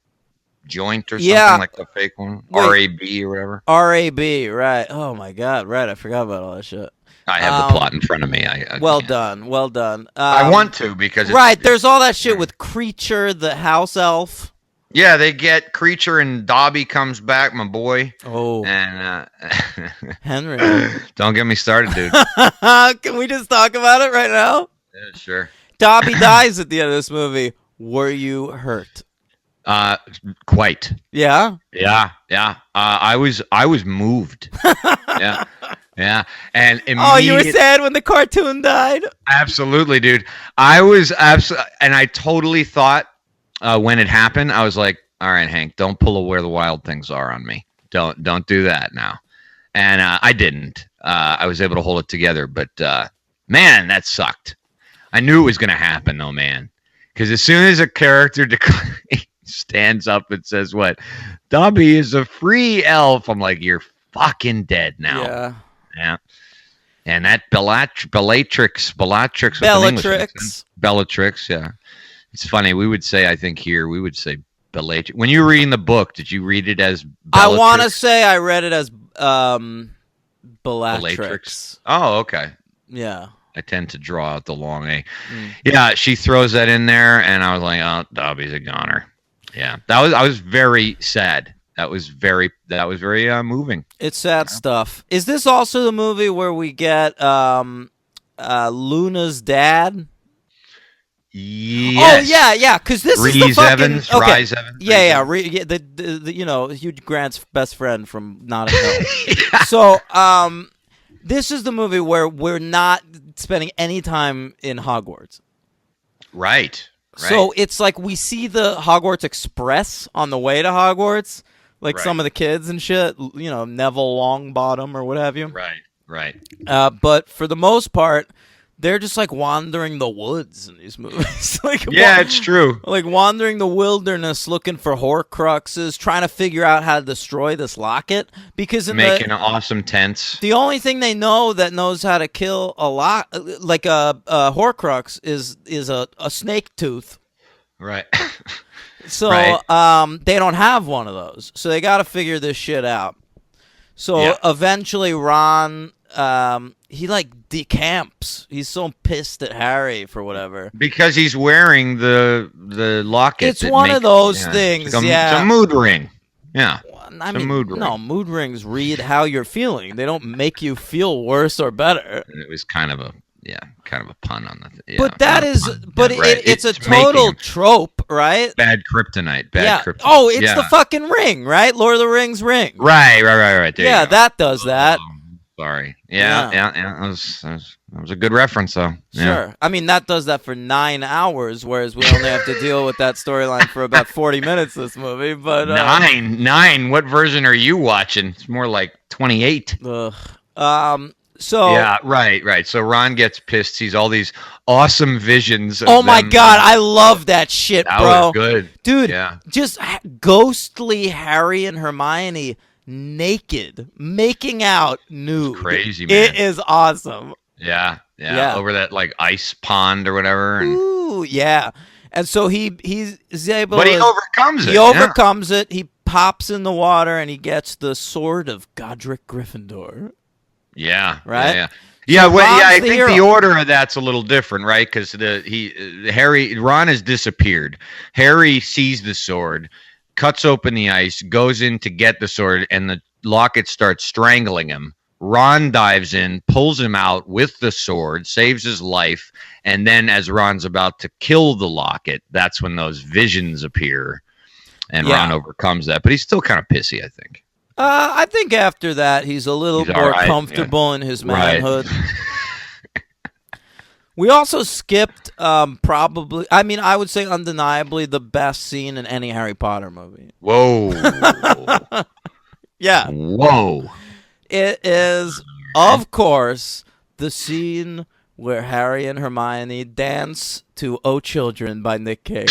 joint or something, Yeah. like the fake one, Wait. RAB or whatever. RAB, right. Oh, my God, right. I forgot about all that shit. I have the plot in front of me. I Well can't. done, well done. I want to because it's, Right, there's all that shit with Creature, the house elf. Yeah, they get Creature and Dobby comes back, my boy. Oh, And Henry. don't get me started, dude. Can we just talk about it right now? Yeah, sure. Dobby dies at the end of this movie. Were you hurt? Quite. Yeah? Yeah. I was moved. Yeah. Yeah. And Oh, you were sad when the cartoon died? Absolutely, dude. I was absolutely, and I totally thought when it happened, I was like, all right, Hank, don't pull a Where the Wild Things Are on me. Don't do that now. And I didn't. I was able to hold it together, but man, that sucked. I knew it was going to happen, though, man. Because as soon as a character stands up and says, "What? Dobby is a free elf," I'm like, "You're fucking dead now." Yeah. Yeah. And that Bellatrix, with an English accent. Bellatrix, yeah. It's funny. We would say, I think here, we would say Bellatrix. When you were reading the book, did you read it as Bellatrix? I want to say I read it as Bellatrix. Oh, okay. Yeah. I tend to draw out the long A. Yeah, she throws that in there, and I was like, "Oh, Dobby's a goner." Yeah, I was very sad. That was very moving. It's sad stuff. Is this also the movie where we get Luna's dad? Yes. Oh yeah. Because this is the Rhys fucking Evans. okay. Rhys Evans. Yeah. The Hugh Grant's best friend from Notting Hill. So this is the movie where we're not spending any time in Hogwarts. Right. So it's like we see the Hogwarts Express on the way to Hogwarts, like some of the kids and shit. Neville Longbottom or what have you. Right. But for the most part, they're just like wandering the woods in these movies. It's true. Like wandering the wilderness looking for Horcruxes, trying to figure out how to destroy this locket. Because making awesome tents. The only thing they know that knows how to kill a lot, like a Horcrux, is a snake tooth. Right. So they don't have one of those. So they got to figure this shit out. So eventually Ron, he like decamps. He's so pissed at Harry for whatever. Because he's wearing the locket. It's one of those things, It's a mood ring. Yeah. I mean, mood ring. No, mood rings read how you're feeling. They don't make you feel worse or better. And it was kind of a pun on the but that is it's a total trope, right? Bad kryptonite. Kryptonite. Oh, it's the fucking ring, right? Lord of the Rings ring. Right. There you go. That does that. Sorry. Yeah. That was a good reference, though. Sure. Yeah. I mean, that does that for 9 hours, whereas we only have to deal with that storyline for about 40 minutes this movie. But 9. What version are you watching? It's more like 28. Ugh. So yeah, right. So Ron gets pissed. Sees all these awesome visions. Oh my god, I love that shit, that bro. That was good, dude. Yeah. Just ghostly Harry and Hermione naked, making out nude. It's crazy, man. It is awesome. Yeah. Over that like ice pond or whatever. And... Ooh, yeah. And so he's able. But he to, overcomes it. He overcomes it. He pops in the water and he gets the sword of Godric Gryffindor. Yeah. Right? Yeah. Yeah, So well, yeah, Ron's I the think hero. the order of that's a little different, right? Because Ron has disappeared. Harry sees the sword, cuts open the ice, goes in to get the sword, and the locket starts strangling him. Ron dives in, pulls him out with the sword, saves his life, and then as Ron's about to kill the locket, that's when those visions appear, and Yeah. Ron overcomes that. But he's still kind of pissy, I think. I think after that he's a little He's all more right, comfortable in his Right. manhood. We also skipped probably, I mean, I would say undeniably the best scene in any Harry Potter movie. Whoa. Yeah. Whoa. It is, of course, the scene where Harry and Hermione dance to "Oh Children" by Nick Cave.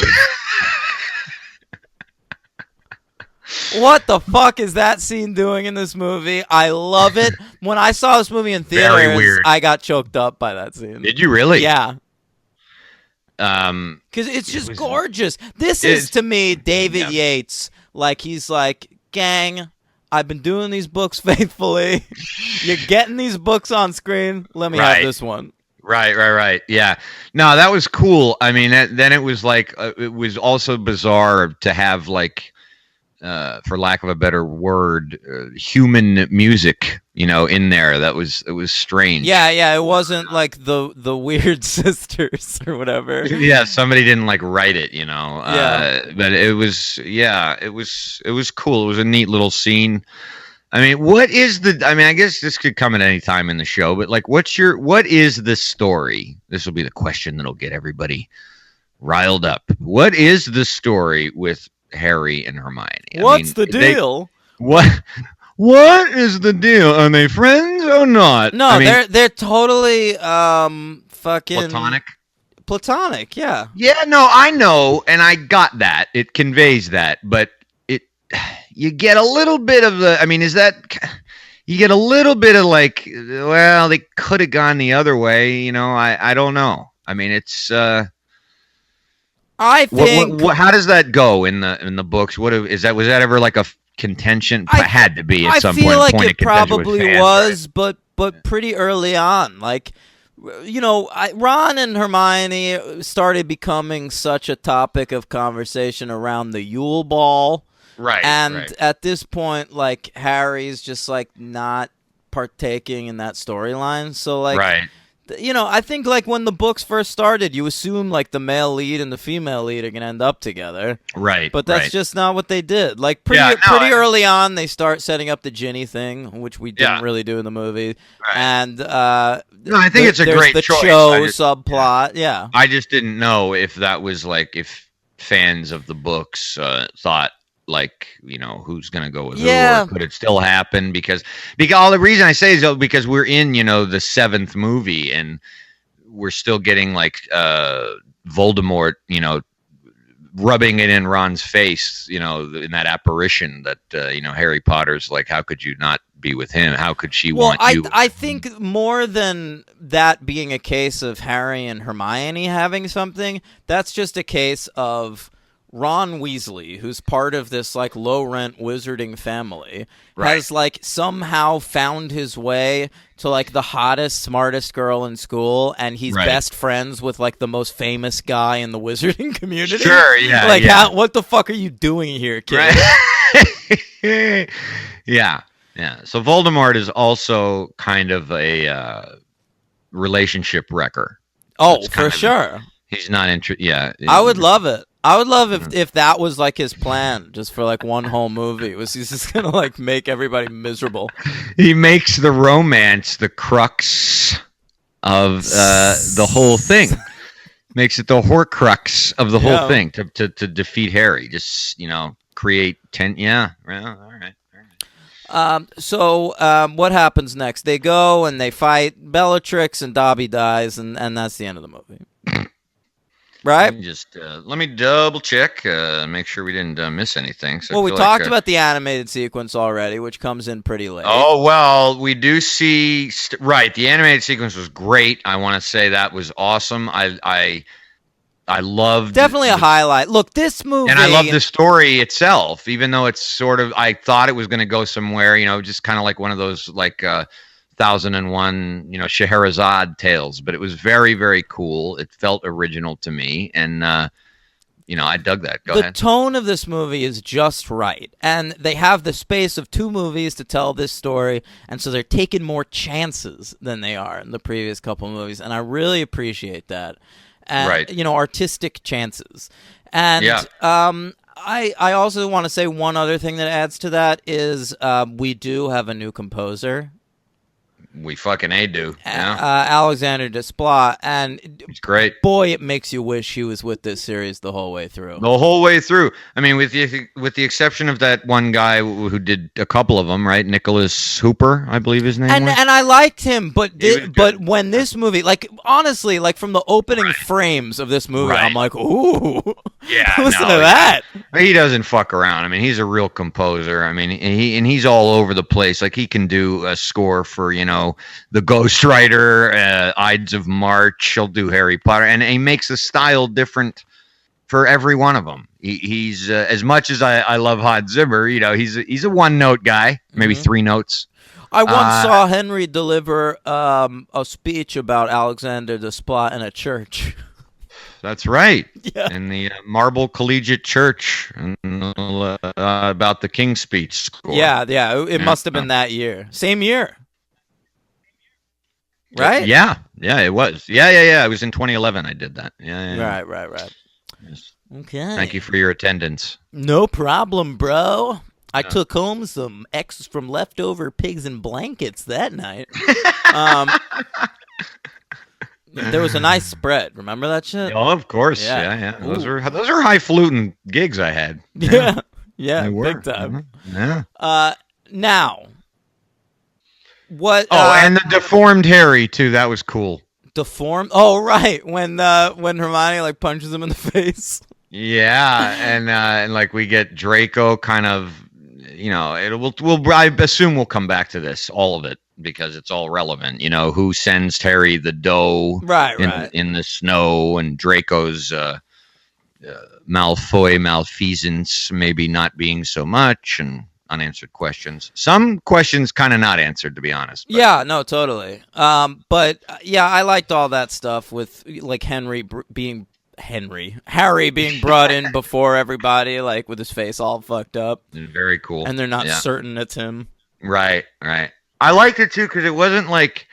What the fuck is that scene doing in this movie? I love it. When I saw this movie in Very theaters, weird. I got choked up by that scene. Did you really? Yeah. Because Because it's just gorgeous. This is, to me, David Yates. Like, he's like, gang, I've been doing these books faithfully. You're getting these books on screen. Let me have Right. this one. Right. Yeah. No, that was cool. I mean, then it was like, it was also bizarre to have like, for lack of a better word, human music, in there. It was strange. Yeah. It wasn't like the weird sisters or whatever. Yeah, somebody didn't like write it, Yeah. but it was cool. It was a neat little scene. I mean, I guess this could come at any time in the show, but like, what is the story? This will be the question that'll get everybody riled up. What is the story with Harry and Hermione? What's the deal? What is the deal? Are they friends or not? No, they're totally fucking platonic. Yeah. Yeah, no, I know, and I got that. It conveys that, but you get a little bit of the. I mean, you get a little bit of like, well, they could have gone the other way. I don't know. I mean, it's. I think. How does that go in the books? Was that ever like a contention? It had to be at some point. I feel like point it probably fans, was, right? but pretty early on, like. Ron and Hermione started becoming such a topic of conversation around the Yule Ball. Right. And at this point, like, Harry's just, like, not partaking in that storyline. So, like, right. I think, like, when the books first started, you assume, like, the male lead and the female lead are going to end up together. Right. But that's just not what they did. Like, pretty early on, they start setting up the Ginny thing, which we didn't really do in the movie. Right. And, no, I think it's a great the choice. Cho subplot, yeah. I just didn't know if that was, like, if fans of the books thought, like, who's going to go with who, or could it still happen? Because all the reason I say is because we're in, the seventh movie and we're still getting like Voldemort, rubbing it in Ron's face, in that apparition that, Harry Potter's like, how could you not be with him? How could she want you? I think more than that being a case of Harry and Hermione having something, that's just a case of Ron Weasley, who's part of this like low-rent wizarding family, has like somehow found his way to like the hottest, smartest girl in school, and he's best friends with like the most famous guy in the wizarding community. Sure, yeah. Like, what the fuck are you doing here, kid? Right. Yeah. So Voldemort is also kind of a relationship wrecker. Oh, for sure. He's not interested. Yeah. I would love it. I would love if that was like his plan, just for like one whole movie. He's just gonna like make everybody miserable. He makes the romance the crux of the whole thing. Makes it the Horcrux of the whole thing to defeat Harry. Just create Yeah. Well, all right. So what happens next? They go and they fight Bellatrix, and Dobby dies, and that's the end of the movie. Right? Let me double check, make sure we didn't miss anything. So well, we talked about the animated sequence already, which comes in pretty late. Oh, well, we do see the animated sequence was great. I want to say that was awesome. I I loved Definitely a highlight. Look, this movie, and I love the story itself, even though it's sort of, I thought it was going to go somewhere, just kind of like one of those like 1001, Scheherazade tales, but it was very, very cool. It felt original to me, and I dug that. Go ahead. The tone of this movie is just right, and they have the space of 2 movies to tell this story, and so they're taking more chances than they are in the previous couple movies, and I really appreciate that. And, Right. Artistic chances. And Yeah. I also want to say one other thing that adds to that is we do have a new composer. We fucking do. Yeah. Alexander Desplat, and It's great. boy, it makes you wish he was with this series the whole way through. The whole way through. I mean, with the exception of that one guy who did a couple of them, right? Nicholas Hooper, I believe his name was. And I liked him, but He was but good. when this movie, like honestly, like from the opening frames of this movie, Right. I'm like, ooh, Yeah, listen no, to that. He doesn't fuck around. I mean, he's a real composer. I mean, he's all over the place. Like he can do a score for the Ghost Rider, Ides of March. He'll do Harry Potter, and he makes the style different for every one of them. He's as much as I love Hans Zimmer. He's a one note guy, maybe Mhm. 3 notes. I once saw Henry deliver a speech about Alexander Desplat in a church. That's right. Yeah. In the Marble Collegiate Church, about the King's Speech score. Yeah, it must have been that year, same year, right? Yeah, it was. Yeah. It was in 2011. I did that. Yeah. Right. Yes. Okay. Thank you for your attendance. No problem, bro. I took home some X's from leftover pigs and blankets that night. There was a nice spread. Remember that shit? Oh, of course. Yeah. Yeah. Those are highfalutin gigs I had. Yeah, They were. big time. Yeah. Now, what? And the deformed Harry too. That was cool. deformed. Oh, right, when Hermione like punches him in the face. Yeah, and like we get Draco kind of, I assume we'll come back to this, all of it, because it's all relevant. Who sends Harry the dough Right. in the snow, and Draco's Malfoy malfeasance maybe not being so much, and unanswered questions. Some questions kind of not answered, to be honest. But. Yeah, no, totally. But yeah, I liked all that stuff with like Harry being brought in before everybody, like with his face all fucked up. Very cool. And they're not certain it's him. Right. I liked it too because it wasn't like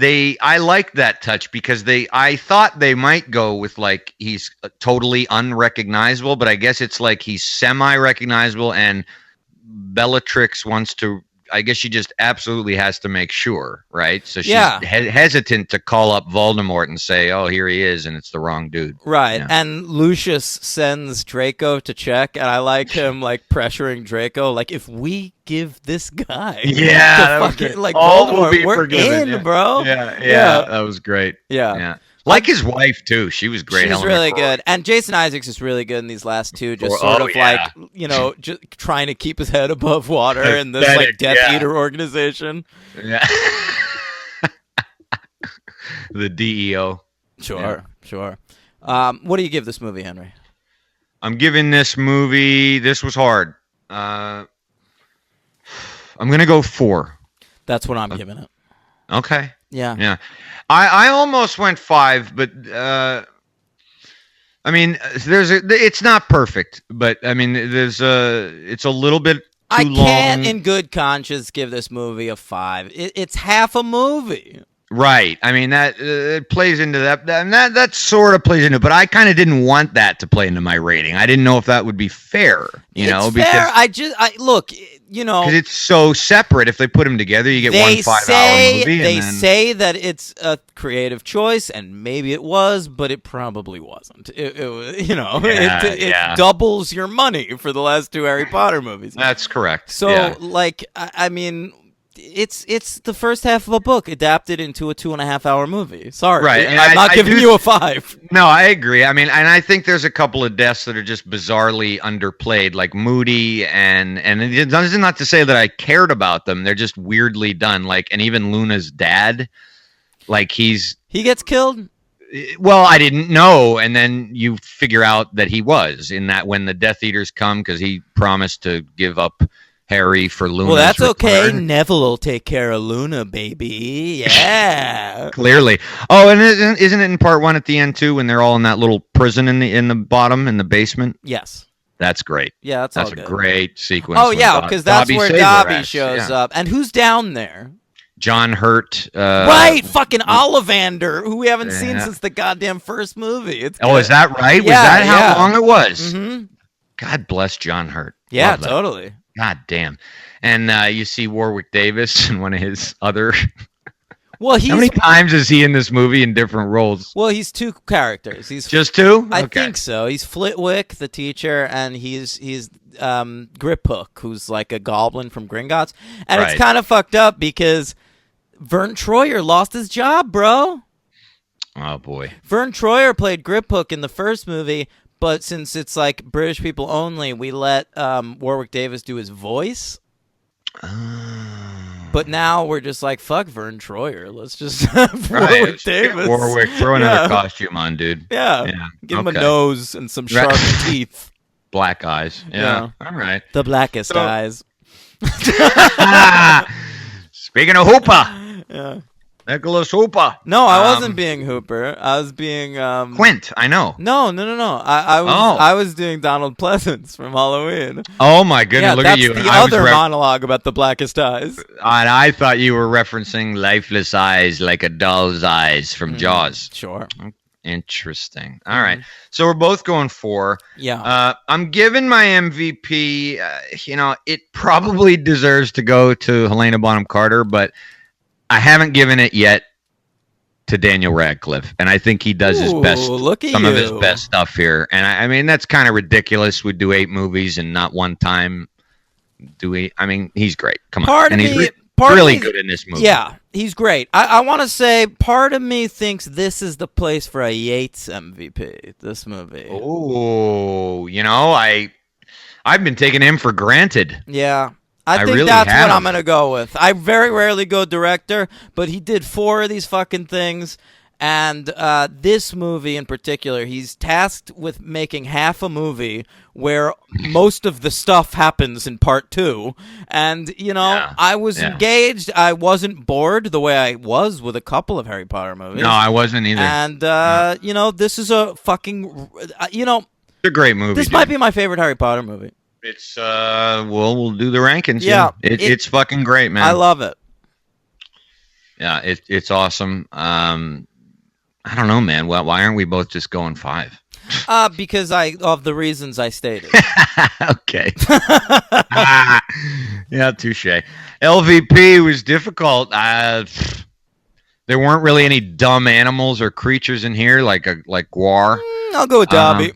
I liked that touch because I thought they might go with like he's totally unrecognizable, but I guess it's like he's semi-recognizable, and Bellatrix wants to. I guess she just absolutely has to make sure, right? So she's hesitant to call up Voldemort and say, "Oh, here he is," and it's the wrong dude. Right. Yeah. And Lucius sends Draco to check, and I like him like pressuring Draco, like, if we give this guy that was fucking, good. like All will Voldemort, be we're forgiven, in, bro. Yeah, that was great. Yeah. Like his wife too. She was great. She's Helena really Crowe. good. And Jason Isaacs is really good in these last two, just Oh, sort of yeah. like, just trying to keep his head above water in this Pathetic, like Death yeah. Eater organization. Yeah. The DEO. Sure. What do you give this movie, Henry? I'm giving this movie. This was hard. I'm gonna go 4. That's what I'm giving it. Okay. Yeah. I almost went 5, but I mean, it's not perfect, but I mean, it's a little bit too long. I can't, in good conscience, give this movie a 5. It's half a movie. Right. I mean, that it plays into that, and that sort of plays into it, but I kind of didn't want that to play into my rating. I didn't know if that would be fair, It's because fair. Look, because it's so separate. If they put them together, you get one 5-hour movie. They say that it's a creative choice, and maybe it was, but it probably wasn't. It was, it doubles your money for the last 2 Harry Potter movies. That's correct. So, I mean, it's the first half of a book adapted into a 2.5-hour movie. Sorry, right? And I'm not giving you a 5. No, I agree. I mean, and I think there's a couple of deaths that are just bizarrely underplayed, like Moody, and it's not to say that I cared about them. They're just weirdly done. Like, and even Luna's dad, like he gets killed. Well, I didn't know, and then you figure out that he was in that when the Death Eaters come because he promised to give up Harry for Luna's Well, that's okay. return. Neville will take care of Luna, baby. Yeah. Clearly. Oh, and isn't it in part 1 at the end too when they're all in that little prison in the bottom in the basement? Yes. That's great. Yeah, that's all a good. great sequence. Oh yeah, because that's where Saber Dobby acts, shows yeah. up, and who's down there? John Hurt. Right, fucking Ollivander, who we haven't seen Yeah. since the goddamn first movie. It's Oh, good. is that right? Was Yeah, that how yeah. long it was? Mm-hmm. God bless John Hurt. Yeah, Love that. totally. God damn. And you see Warwick Davis and one of his other. Well, How many times is he in this movie in different roles? Well, he's two characters. He's Just two? I Okay. think so. He's Flitwick, the teacher, and he's Griphook, who's like a goblin from Gringotts. And Right. it's kind of fucked up because Vern Troyer lost his job, bro. Oh boy. Vern Troyer played Griphook in the first movie, but since it's like British people only, we let Warwick Davis do his voice. But now we're just like, fuck Vern Troyer. Let's just have Warwick Davis. Warwick, throw another costume on, dude. Yeah. Give him a okay. nose and some sharp teeth. Black eyes. Yeah. All right. The blackest So- eyes. Speaking of Hooper, Yeah. Nicholas Hooper. No, I wasn't being Hooper. I was being Quint, I know. No. I was doing Donald Pleasance from Halloween. Oh my goodness, Yeah, look that's at you. the And I was other monologue about the blackest eyes. and I thought you were referencing lifeless eyes like a doll's eyes from Jaws. Sure. Interesting. All right. So we're both going 4. Yeah. I'm giving my MVP. It probably deserves to go to Helena Bonham Carter, but I haven't given it yet to Daniel Radcliffe, and I think he does his best. Look at some you. of his best stuff here, and I mean that's kind of ridiculous. We do 8 movies and not one time do we? I mean, he's great. Come on, and he's really good in this movie. Yeah, he's great. I want to say part of me thinks this is the place for a Yates MVP, this movie. Oh, I've been taking him for granted. Yeah. I think really that's what have. I'm going to go with. I very rarely go director, but he did 4 of these fucking things. And this movie in particular, he's tasked with making half a movie where most of the stuff happens in part 2. And, I was engaged. I wasn't bored the way I was with a couple of Harry Potter movies. No, I wasn't either. And, this is a fucking, It's a great movie. this might be my favorite Harry Potter movie. It's we'll do the rankings. Yeah. It's fucking great, man. I love it. Yeah, it's awesome. I don't know, man. Well, why aren't we both just going 5? Because of the reasons I stated. Okay. Yeah, touche. LVP was difficult. There weren't really any dumb animals or creatures in here, like Gwar. I'll go with Dobby.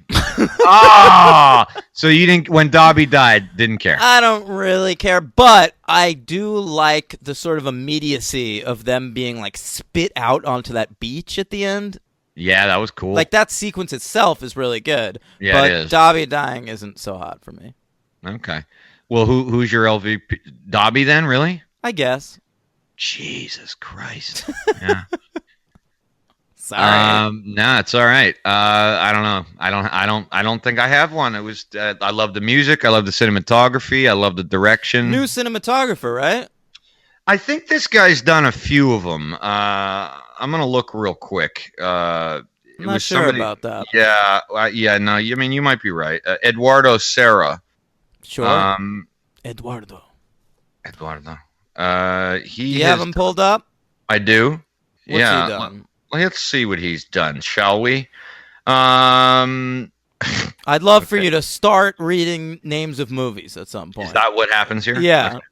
So you didn't when Dobby died, didn't care. I don't really care, but I do like the sort of immediacy of them being like spit out onto that beach at the end. Yeah, that was cool. Like that sequence itself is really good. Yeah, but it is. Dobby dying isn't so hot for me. Okay. Well, who's your LVP? Dobby then, really? I guess. Jesus Christ. Yeah. Sorry. No, it's all right. I don't know. I don't think I have one. It was. I love the music. I love the cinematography. I love the direction. New cinematographer, right? I think this guy's done a few of them. I'm gonna look real quick. I'm not sure about that. Yeah. Yeah. No. I mean, you might be right. Eduardo Serra. Sure. Eduardo. You have him pulled up? I do. What's yeah. he done? Let's see what he's done, shall we? I'd I'd love for you to start reading names of movies at some point. Is that what happens here? Yeah. Okay.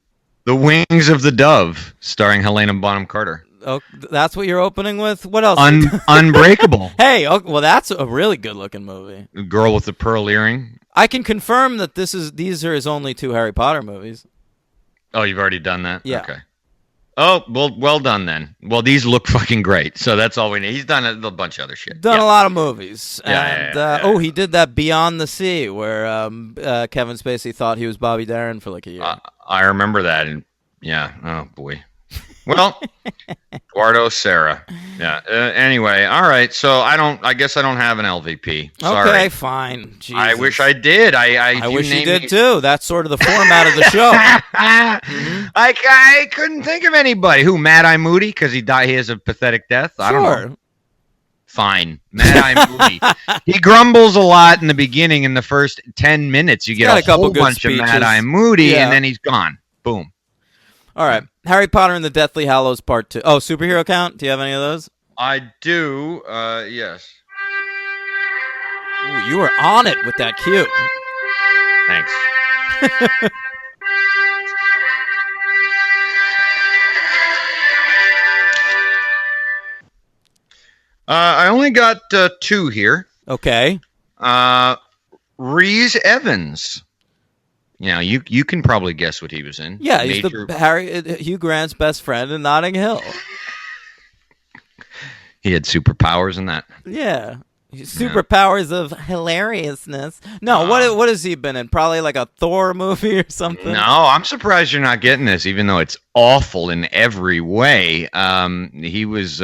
The Wings of the Dove, starring Helena Bonham Carter. Oh, that's what you're opening with? What else? Unbreakable. Hey, well, that's a really good-looking movie. The Girl with the Pearl Earring. I can confirm that these are his only 2 Harry Potter movies. Oh, you've already done that? Yeah. Okay. Oh, well done then. Well, these look fucking great. So that's all we need. He's done a bunch of other shit. Done a lot of movies. Yeah, And, oh, he did that Beyond the Sea where Kevin Spacey thought he was Bobby Darin for like a year. I remember that. And yeah. Oh, boy. Well, Eduardo Serra. Yeah. Anyway, all right. So I guess I don't have an LVP. Sorry. Okay, fine. Jesus. I wish I did. I wish you did too. That's sort of the format of the show. I couldn't think of anybody. Who? Mad Eye Moody? Because he died. He has a pathetic death. I don't know. Fine. Mad Eye Moody. He grumbles a lot in the beginning. In the first 10 minutes, you get a whole bunch of Mad Eye Moody, and then he's gone. Boom. All right. Harry Potter and the Deathly Hallows Part 2. Oh, superhero count? Do you have any of those? I do. Yes. Ooh, you were on it with that cue. Thanks. I only got 2 here. Okay. Rhys Evans. Yeah, you can probably guess what he was in. Yeah, he's the Hugh Grant's best friend in Notting Hill. He had superpowers in that. Yeah. Superpowers of hilariousness. No, what has he been in? Probably like a Thor movie or something? No, I'm surprised you're not getting this, even though it's awful in every way. He was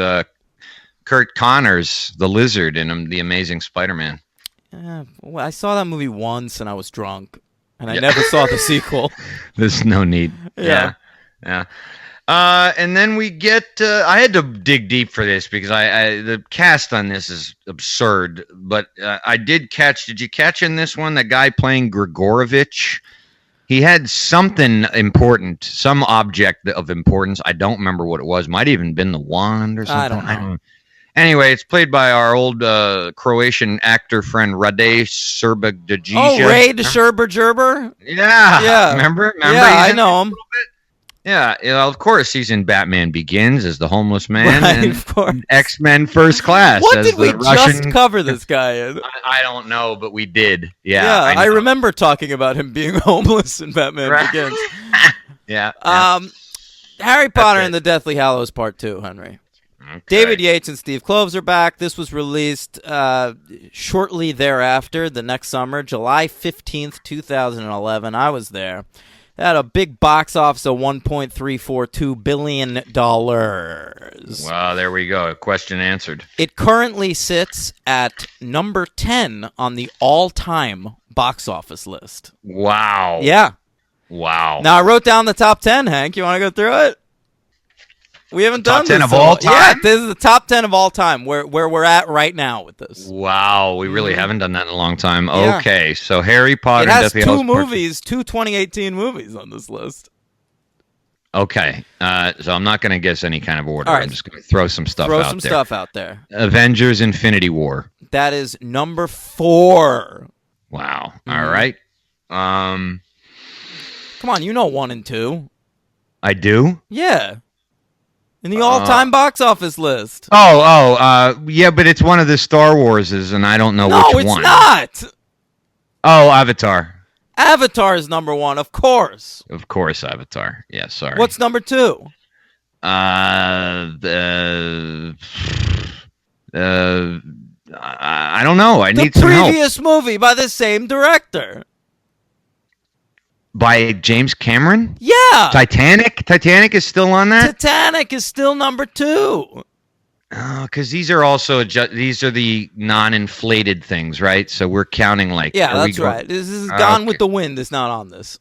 Kurt Connors, the Lizard, in The Amazing Spider-Man. Well, I saw that movie once and I was drunk. And I never saw the sequel. There's no need. Yeah. And then we get. I had to dig deep for this because the cast on this is absurd. But I did catch. Did you catch in this one that guy playing Grigorovich? He had something important, some object of importance. I don't remember what it was. Might have even been the wand or something. I don't know. Anyway, it's played by our old Croatian actor friend Rade Srbađić. Oh, Rade Srbađić? Yeah. Remember? Yeah, I know him. Yeah, of course he's in Batman Begins as the homeless man, right, and of course. X-Men First Class. What as did we Russian... just cover this guy in? I don't know, but we did. Yeah, I remember talking about him being homeless in Batman Begins. Yeah. Harry Potter and the Deathly Hallows Part 2, Henry. Okay. David Yates and Steve Kloves are back. This was released shortly thereafter, the next summer, July 15th, 2011. I was there. It had a big box office of $1.342 billion. Wow, there we go. Question answered. It currently sits at number 10 on the all-time box office list. Wow. Yeah. Wow. Now, I wrote down the top 10, Hank. You want to go through it? We haven't done top 10 this of all time? Yeah, this is the top 10 of all time, where we're at right now with this. Wow, we really haven't done that in a long time. Yeah. Okay, so Harry Potter. It has two 2018 movies on this list. Okay, so I'm not going to guess any kind of order. All right. I'm just going to throw some stuff out there. Avengers Infinity War. That is number 4. Wow. All right. Come on, you know 1 and 2. I do? Yeah. In the all-time box office list. Yeah, but it's one of the Star Warses, and I don't know which one. No, it's not. Oh, Avatar. Avatar is number 1, of course. Of course, Avatar. Yeah, sorry. What's number 2? I don't know. I need some help. The previous movie by the same director. By James Cameron? Yeah. Titanic? Titanic is still on that? Titanic is still number 2. Oh, because these are also these are the non-inflated things, right? So we're counting like that's right. This is Gone with the Wind. It's not on this.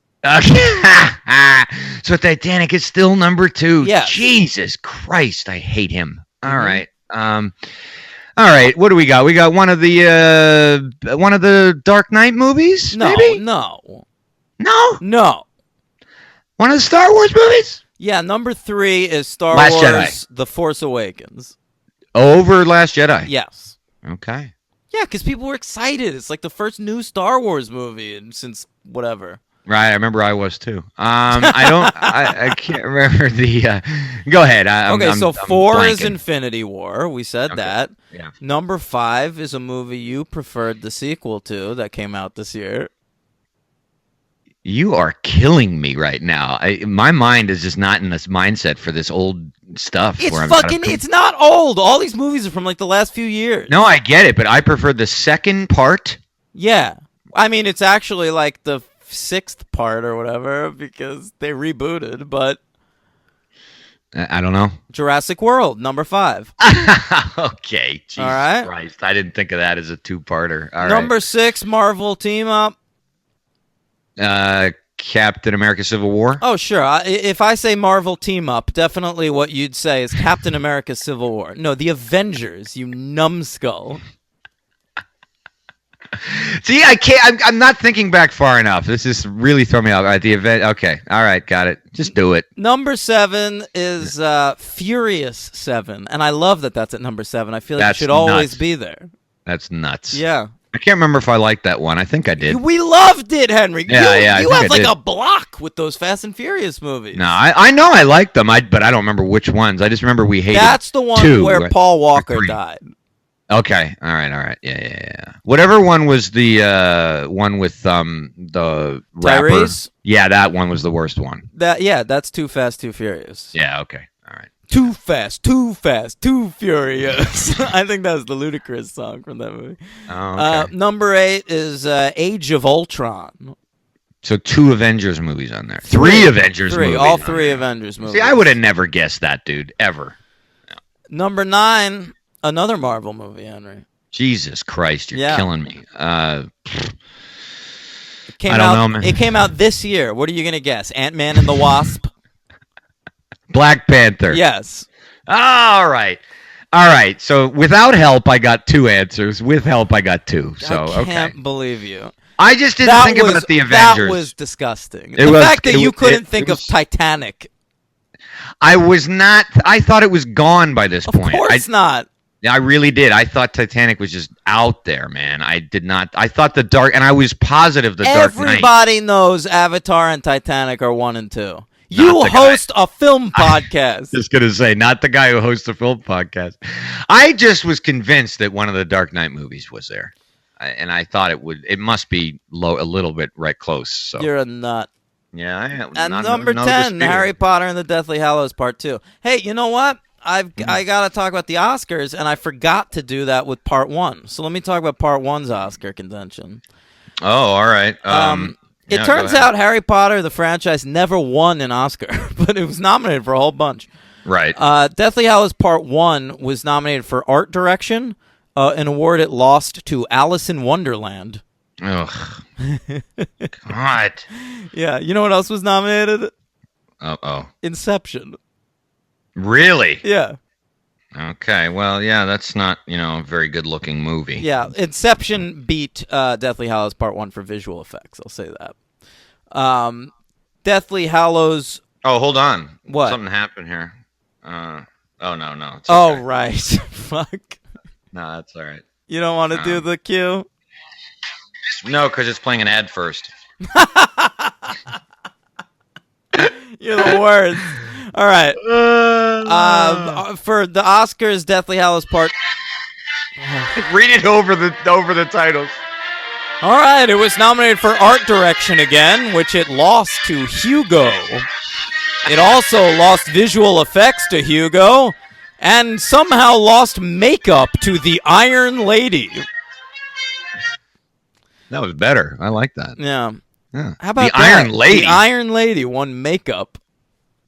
So Titanic is still number 2. Yes. Jesus Christ, I hate him. All right. All right. What do we got? We got one of the Dark Knight movies. No, maybe? No. One of the Star Wars movies? Yeah, number 3 is Star Last Wars Jedi. The Force Awakens. Over Last Jedi? Yes. Okay. Yeah, because people were excited. It's like the first new Star Wars movie since whatever. Right, I remember I was too. I can't remember the. Go ahead. I'm 4 is blanking. Infinity War. We said that. Yeah. Number 5 is a movie you preferred the sequel to that came out this year. You are killing me right now. My mind is just not in this mindset for this old stuff. It's not old. All these movies are from like the last few years. No, I get it, but I prefer the second part. Yeah. I mean, it's actually like the 6th part or whatever because they rebooted, but... I don't know. Jurassic World, number 5. Okay. Jesus All right. Christ. I didn't think of that as a two-parter. All Number 6, Marvel team up. Captain America Civil War. Oh, sure. If I say Marvel team up, definitely what you'd say is Captain America Civil War. No, the Avengers, you numbskull. See, I can't. I'm not thinking back far enough. This is really throwing me off. At the event. Okay. All right. Got it. Just do it. Number 7 is Furious 7, and I love that that's at number 7. I feel like That's it should always nuts. be there. That's nuts. Yeah. I can't remember if I liked that one. I think I did. We loved it, Henry. Yeah, You I think have I like did. a block with those Fast and Furious movies. No, I know I liked them. But I don't remember which ones. I just remember we hated. That's the one 2. where Paul Walker Three. died. Okay. All right. Yeah. Whatever one was the one with the rapper. Tyrese? Yeah, that one was the worst one. That's Too Fast, Too Furious. Yeah. Okay. All right. Too fast, too furious. I think that was the Ludacris song from that movie. Oh, okay. Number 8 is Age of Ultron. So 2 Avengers movies on there. 3 Avengers movies. All on 3 there. Avengers movies. See, I would have never guessed that, dude. Ever. Number 9, another Marvel movie, Henry. Jesus Christ, you're killing me. It came I don't out, know, man. It came out this year. What are you going to guess? Ant-Man and the Wasp? Black Panther. Yes. All right. So without help, I got 2 answers. With help, I got 2. So I can't believe you. I just didn't think about the Avengers. That was disgusting. It The was- fact that it you was- couldn't it think was- of Titanic. I was not. I thought it was gone by this Of point. course not. I really did. I thought Titanic was just out there, man. I did not. I thought and I was positive the Dark Knight. Everybody knows Avatar and Titanic are 1 and 2. You the guy. host a film podcast. Just gonna say, not the guy who hosts a film podcast. I just was convinced that one of the Dark Knight movies was there, and I thought it would. It must be low, a little bit right close. So You're a nut. yeah, I am. And not- number no 10, dispute. Harry Potter and the Deathly Hallows Part 2. Hey, you know what? I got to talk about the Oscars, and I forgot to do that with Part 1. So let me talk about Part 1's Oscar contention. Oh, all right. It yeah, turns go ahead. out Harry Potter, the franchise, never won an Oscar, but it was nominated for a whole bunch. Right. Deathly Hallows Part 1 was nominated for art direction, an award it lost to Alice in Wonderland. Ugh. God. Yeah, you know what else was nominated? Oh. Inception. Really? Yeah. Okay. Well, yeah, that's not, a very good-looking movie. Yeah, Inception beat Deathly Hallows Part 1 for visual effects, I'll say that. Deathly Hallows... Oh, hold on. What? Something happened here. Oh, no. It's Oh, okay. right. Fuck. No, that's all right. You don't want to do the cue? No, because it's playing an ad first. You're the worst. All right. For the Oscars, Deathly Hallows Part... Read it over the titles. All right, it was nominated for art direction again, which it lost to Hugo. It also lost visual effects to Hugo, and somehow lost makeup to the Iron Lady. That was better. I like that. Yeah. Yeah. How about the Iron that? Lady? The Iron Lady won makeup.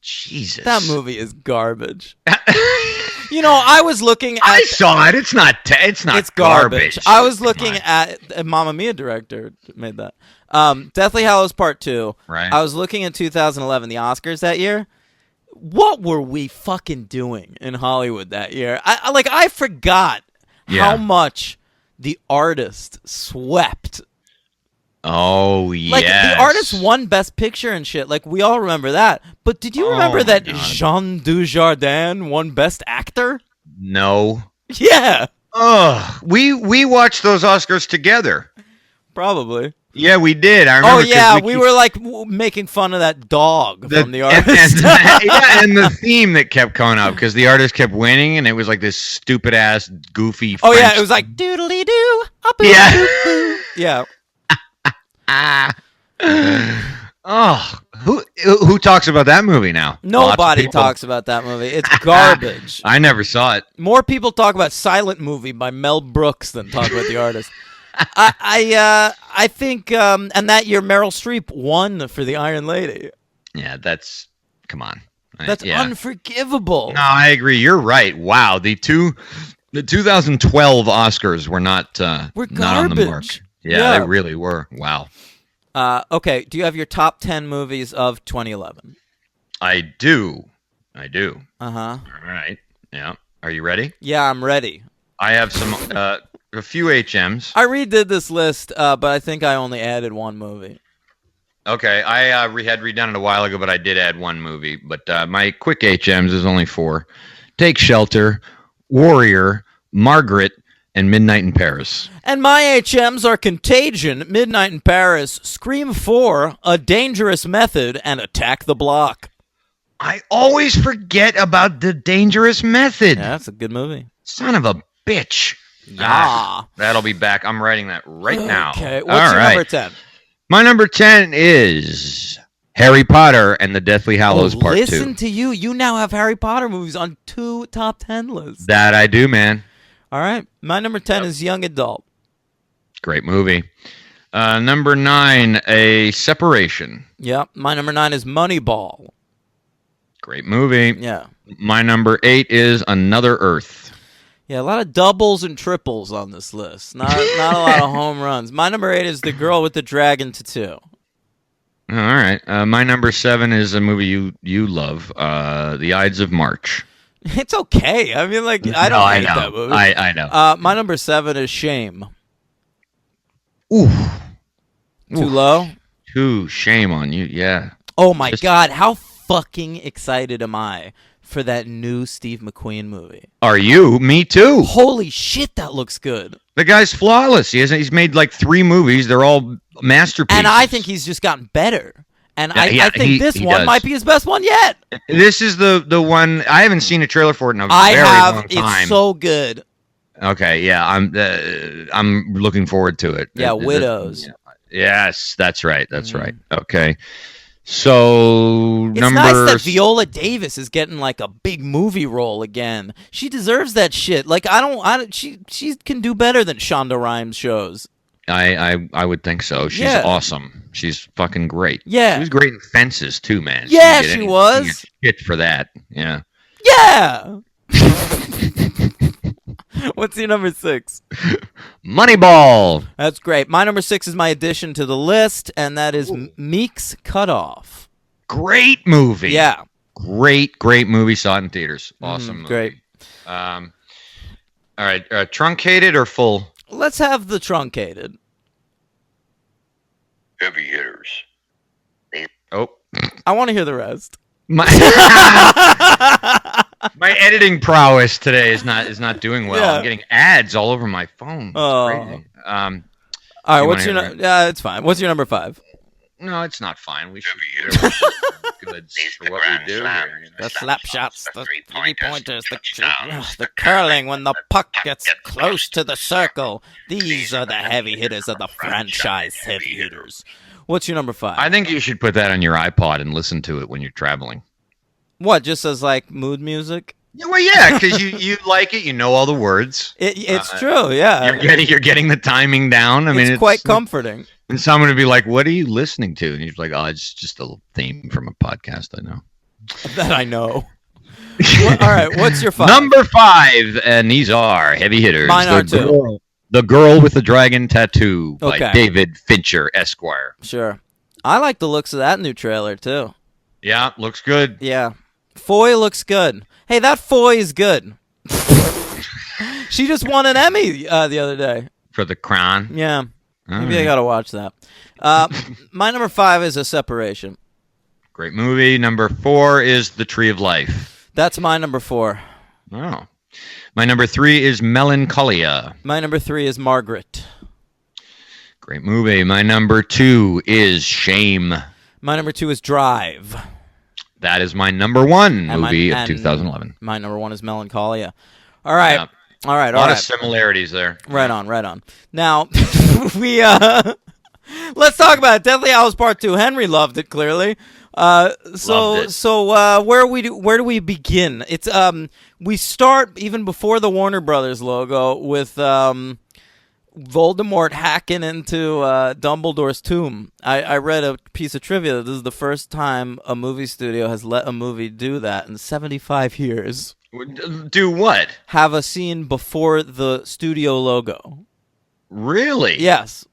Jesus. That movie is garbage. I was looking at... I saw it. It's not. It's garbage. I was Come looking on. at Mamma Mia director made that. Deathly Hallows Part 2. Right. I was looking at 2011, the Oscars that year. What were we fucking doing in Hollywood that year? I forgot how much The Artist swept. Oh, yes. The Artist won Best Picture and shit. We all remember that. But did you remember that my God. Jean Dujardin won Best Actor? No. Yeah, Ugh. We watched those Oscars together. probably. Yeah, we did. I remember. Oh yeah, we were making fun of that dog from The Artist. And the theme that kept coming up because The Artist kept winning, and it was like this stupid ass, goofy. Oh yeah, French- it was like doodly doo. Yeah. Yeah. Oh, who talks about that movie now? Lots of Nobody people. talks about that movie. It's garbage. I never saw it. More people talk about Silent Movie by Mel Brooks than talk about The Artist. I think, and that year Meryl Streep won for The Iron Lady. Yeah, come on. That's unforgivable. No, I agree. You're right. Wow, the 2012 Oscars were not not on the mark. Yeah, they really were. Wow. Okay, do you have your top 10 movies of 2011? I do. Uh-huh. All right. Yeah. Are you ready? Yeah, I'm ready. I have some a few HMs. I redid this list, but I think I only added one movie. Okay, I had redone it a while ago, but I did add one movie. But my quick HMs is only 4. Take Shelter, Warrior, Margaret, and Midnight in Paris. And my HMs are Contagion, Midnight in Paris, Scream 4, A Dangerous Method, and Attack the Block. I always forget about The Dangerous Method. Yeah, that's a good movie. Son of a bitch. Yeah. That'll be back. I'm writing that right now. Okay, what's your number 10? My number 10 is Harry Potter and the Deathly Hallows Part 2. Listen to you. You now have Harry Potter movies on 2 top 10 lists. That I do, man. All right. My number 10 is Young Adult. Great movie. Number 9, A Separation. Yep. My number 9 is Moneyball. Great movie. Yeah. My number 8 is Another Earth. Yeah, a lot of doubles and triples on this list. Not a lot of home runs. My number 8 is The Girl with the Dragon Tattoo. All right. My number 7 is a movie you love, The Ides of March. It's okay. I mean, like, I don't hate that movie. I know. My number 7 is Shame. Ooh. Too low? Shame on you, yeah. Oh, my God. How fucking excited am I for that new Steve McQueen movie? Are you? Me too. Holy shit, that looks good. The guy's flawless. He's made like 3 movies. They're all masterpieces. And I think he's just gotten better. And I think this one does. might be his best one yet. This is the one. I haven't seen a trailer for it in a I very have. long time. It's so good. Okay, yeah, I'm looking forward to it. Yeah, Widows. Yes, that's right. That's right. Okay. So it's nice that Viola Davis is getting like a big movie role again. She deserves that shit. Like she can do better than Shonda Rhimes shows. I would think so. She's awesome. She's fucking great. Yeah. She was great in Fences too, man. Yeah, she was. Shit for that. Yeah. Yeah. What's your number 6? Moneyball. That's great. My number 6 is my addition to the list, and that is Meek's Cutoff. Great movie. Yeah. Great movie. Saw it in theaters. Awesome movie. Great. All right. Truncated or full? Let's have the truncated. Heavy hitters. Oh. I want to hear the rest. My editing prowess today is not doing well. Yeah. I'm getting ads all over my phone. It's crazy. All right, what's your it's fine. What's your number 5? No, it's not fine. We should Heavy good These for the what grand we do slams, here. The slap shots, the three-pointers, touchdowns, the curling when the puck gets close to the circle. These are the heavy hitters of the franchise heavy hitters. What's your number 5? I think you should put that on your iPod and listen to it when you're traveling. What, just as like mood music? Yeah, well, yeah, because you like it, you know all the words. It's true, yeah. You're getting the timing down. I mean, it's quite comforting. And someone would be like, "What are you listening to?" And you're like, "Oh, it's just a theme from a podcast I know." That I know. All right, what's your 5? Number 5, and these are heavy hitters. Mine are too. The Girl with the Dragon Tattoo by Okay. David Fincher, Esquire. Sure. I like the looks of that new trailer, too. Yeah, looks good. Yeah. Foy looks good. Hey, that Foy is good. She just won an Emmy the other day. For The Crown. Yeah. All Maybe right. I gotta watch that. My number 5 is A Separation. Great movie. Number 4 is The Tree of Life. That's my number 4. Oh. My number 3 is Melancholia. My number 3 is Margaret. Great movie. My number 2 is Shame. My number 2 is Drive. That is my number 1 And movie of 2011. My number 1 is Melancholia. All right. Yeah. All right. A lot of similarities there. Right on. Now, we let's talk about it. Deathly Hallows Part 2. Henry loved it, clearly. Loved it. So where do we begin? It's we start even before the Warner Brothers logo with Voldemort hacking into Dumbledore's tomb. I read a piece of trivia that this is the first time a movie studio has let a movie do that in 75 years. Do what? Have a scene before the studio logo. Really? Yes.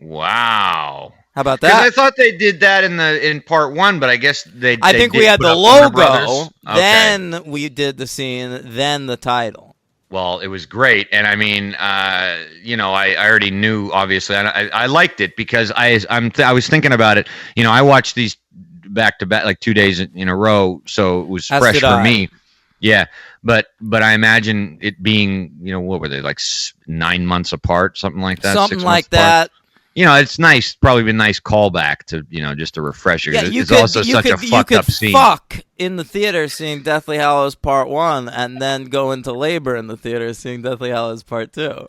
Wow. How about Because that? I thought they did that in part 1, but I guess I think did we had put the up Warner logo, Brothers. Okay. then we did the scene, then the title. Well, it was great, and I mean, I already knew. Obviously, I liked it because I was thinking about it. I watched these back to back, like 2 days in a row, so it was As fresh did for I. me. Yeah, but I imagine it being, what were they, like 9 months apart, something like that. Something 6 like months apart? that. It's nice, probably be a nice callback to, just a refresher. Yeah, It's also such a fucked up scene. Fuck in the theater seeing Deathly Hallows Part 1 and then go into labor in the theater seeing Deathly Hallows Part 2.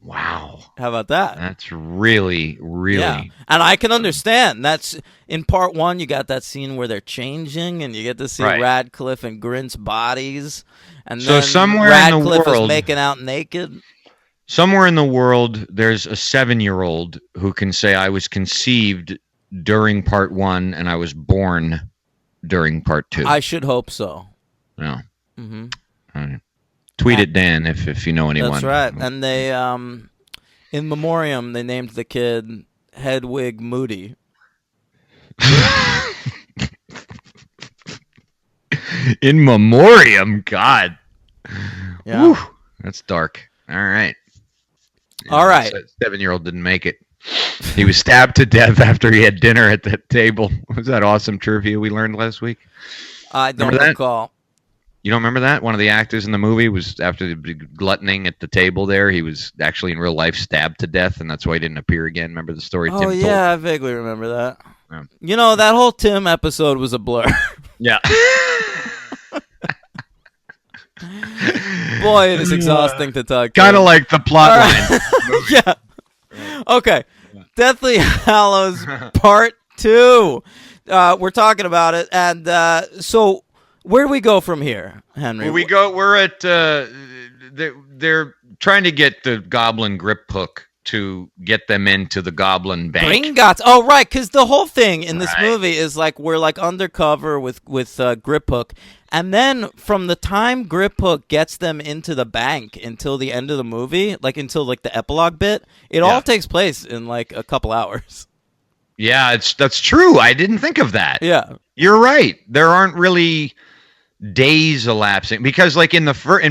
Wow. How about that? That's really, really. Yeah. And I can understand. That's in Part 1 you got that scene where they're changing and you get to see Right. Radcliffe and Grint's bodies. And So then somewhere in the Radcliffe is world- making out naked. Somewhere in the world, there's a 7-year-old who can say, I was conceived during part 1 and I was born during part 2. I should hope so. No. Hmm. Tweet at Dan if you know anyone. That's right. And they, in memoriam, they named the kid Hedwig Moody. In memoriam, God. Yeah. Whew, that's dark. All right. All right. 7-year-old didn't make it. He was stabbed to death after he had dinner at that table. Was that awesome trivia we learned last week? I don't Remember that? recall. You don't remember that? One of the actors in the movie was, after the big gluttoning at the table there, he was actually in real life stabbed to death, and that's why he didn't appear again. Remember the story Oh, Tim told? yeah, I vaguely remember that. Yeah. That whole Tim episode was a blur. Yeah. Boy, it is exhausting to talk to. Kind of like the plot All line. right. Yeah. Okay. Deathly Hallows Part 2. We're talking about it. And so where do we go from here, Henry? We're at, they're trying to get the goblin grip hook to get them into the goblin bank. Gringotts. Oh, right, because the whole thing in this Right. movie is like we're like undercover with Grip Hook, and then from the time Grip Hook gets them into the bank until the end of the movie, like until like the epilogue bit, it all takes place in like a couple hours. Yeah, that's true. I didn't think of that. Yeah. You're right. There aren't really days elapsing because, like in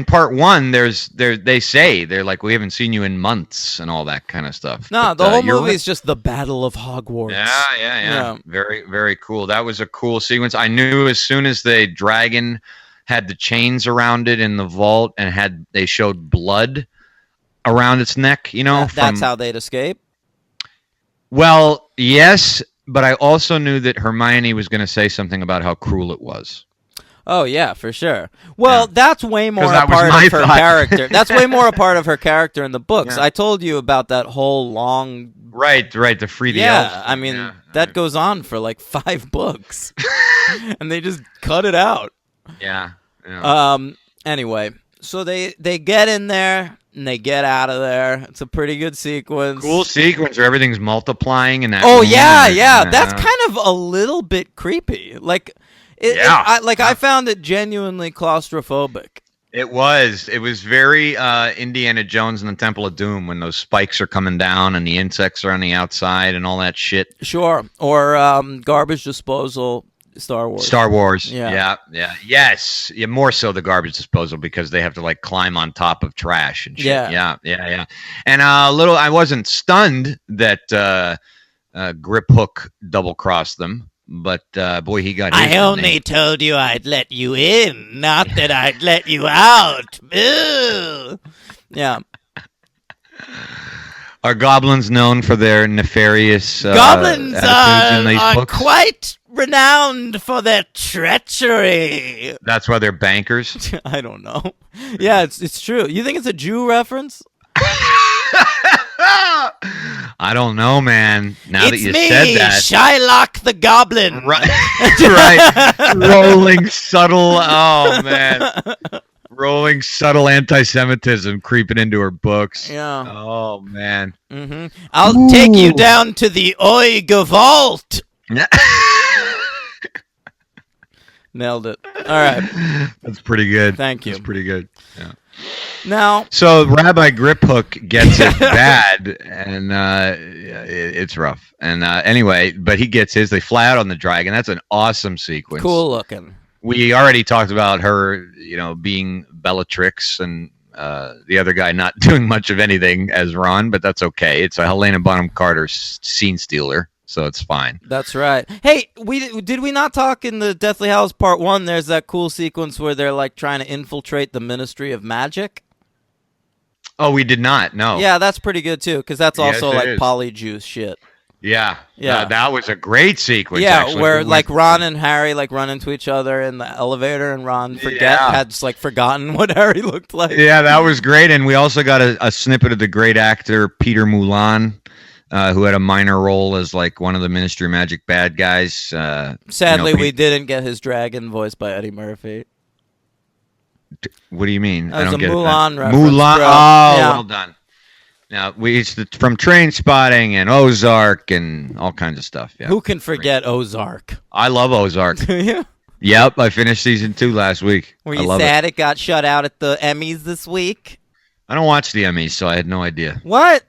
part 1, they say they're like, we haven't seen you in months and all that kind of stuff. No, But, the whole you're movie right. is just the Battle of Hogwarts. Yeah. Very, very cool. That was a cool sequence. I knew as soon as the dragon had the chains around it in the vault and they showed blood around its neck, That's how they'd escape. Well, yes, but I also knew that Hermione was going to say something about how cruel it was. Oh, yeah, for sure. Well, Yeah. that's way more 'Cause a that was part my of her thought. character. That's way more a part of her character in the books. Yeah. I told you about that whole long... Right, to free the elves. I mean, that goes on for like 5 books. And they just cut it out. Yeah. Anyway, so they get in there and they get out of there. It's a pretty good sequence. Cool sequence where everything's multiplying in that Oh room. yeah. That's kind of a little bit creepy. Like, I found it genuinely claustrophobic. It was very Indiana Jones and the Temple of Doom when those spikes are coming down and the insects are on the outside and all that shit. Sure. Or garbage disposal. Star Wars. Yeah. Yes. Yeah, more so the garbage disposal because they have to like climb on top of trash and shit. Yeah. And I wasn't stunned that Grip Hook double crossed them, but boy, he got his. I only told you I'd let you in, not that I'd let you out. Ugh. Yeah. Are goblins known for their nefarious Goblins attitudes in these are books? quite renowned for their treachery. That's why they're bankers. I don't know. Yeah, it's true. You think it's a Jew reference? I don't know, man. Now that It's you me, said that, Shylock the Goblin. right, right, rolling subtle. Oh man, Rolling subtle anti-Semitism creeping into her books. Yeah. Oh man. I'll take you down to the Oi Gewalt. Nailed it. All right. That's pretty good. Thank you. That's pretty good. Yeah. Now, So Rabbi Griphook gets it bad, and it's rough. And anyway, but he gets his. They fly out on the dragon. That's an awesome sequence. cool looking. We already talked about her, being Bellatrix, and the other guy not doing much of anything as Ron, but that's okay. It's a Helena Bonham Carter scene stealer, so it's fine. That's right. Hey, did we not talk in the Deathly Hallows Part 1? There's that cool sequence where they're like trying to infiltrate the Ministry of Magic. Oh, we did not. No. Yeah, that's pretty good too, because that's also Yes, it like is. polyjuice shit. Yeah. Yeah. That was a great sequence. Yeah, actually. where like Ron and Harry like run into each other in the elevator, and Ron had just like forgotten what Harry looked like. Yeah, that was great, and we also got a snippet of the great actor Peter Mulan, who had a minor role as like one of the Ministry of Magic bad guys. Sadly, we didn't get his dragon voiced by Eddie Murphy. What do you mean? That was I don't a get Mulan it. reference, Mulan. bro. Oh, Yeah. well done. Now it's from Train Spotting and Ozark and all kinds of stuff. Yeah, Who can forget Ozark? I love Ozark. Do you? Yep, I finished season 2 last week. Were I you love sad it got shut out at the Emmys this week? I don't watch the Emmys, so I had no idea. What?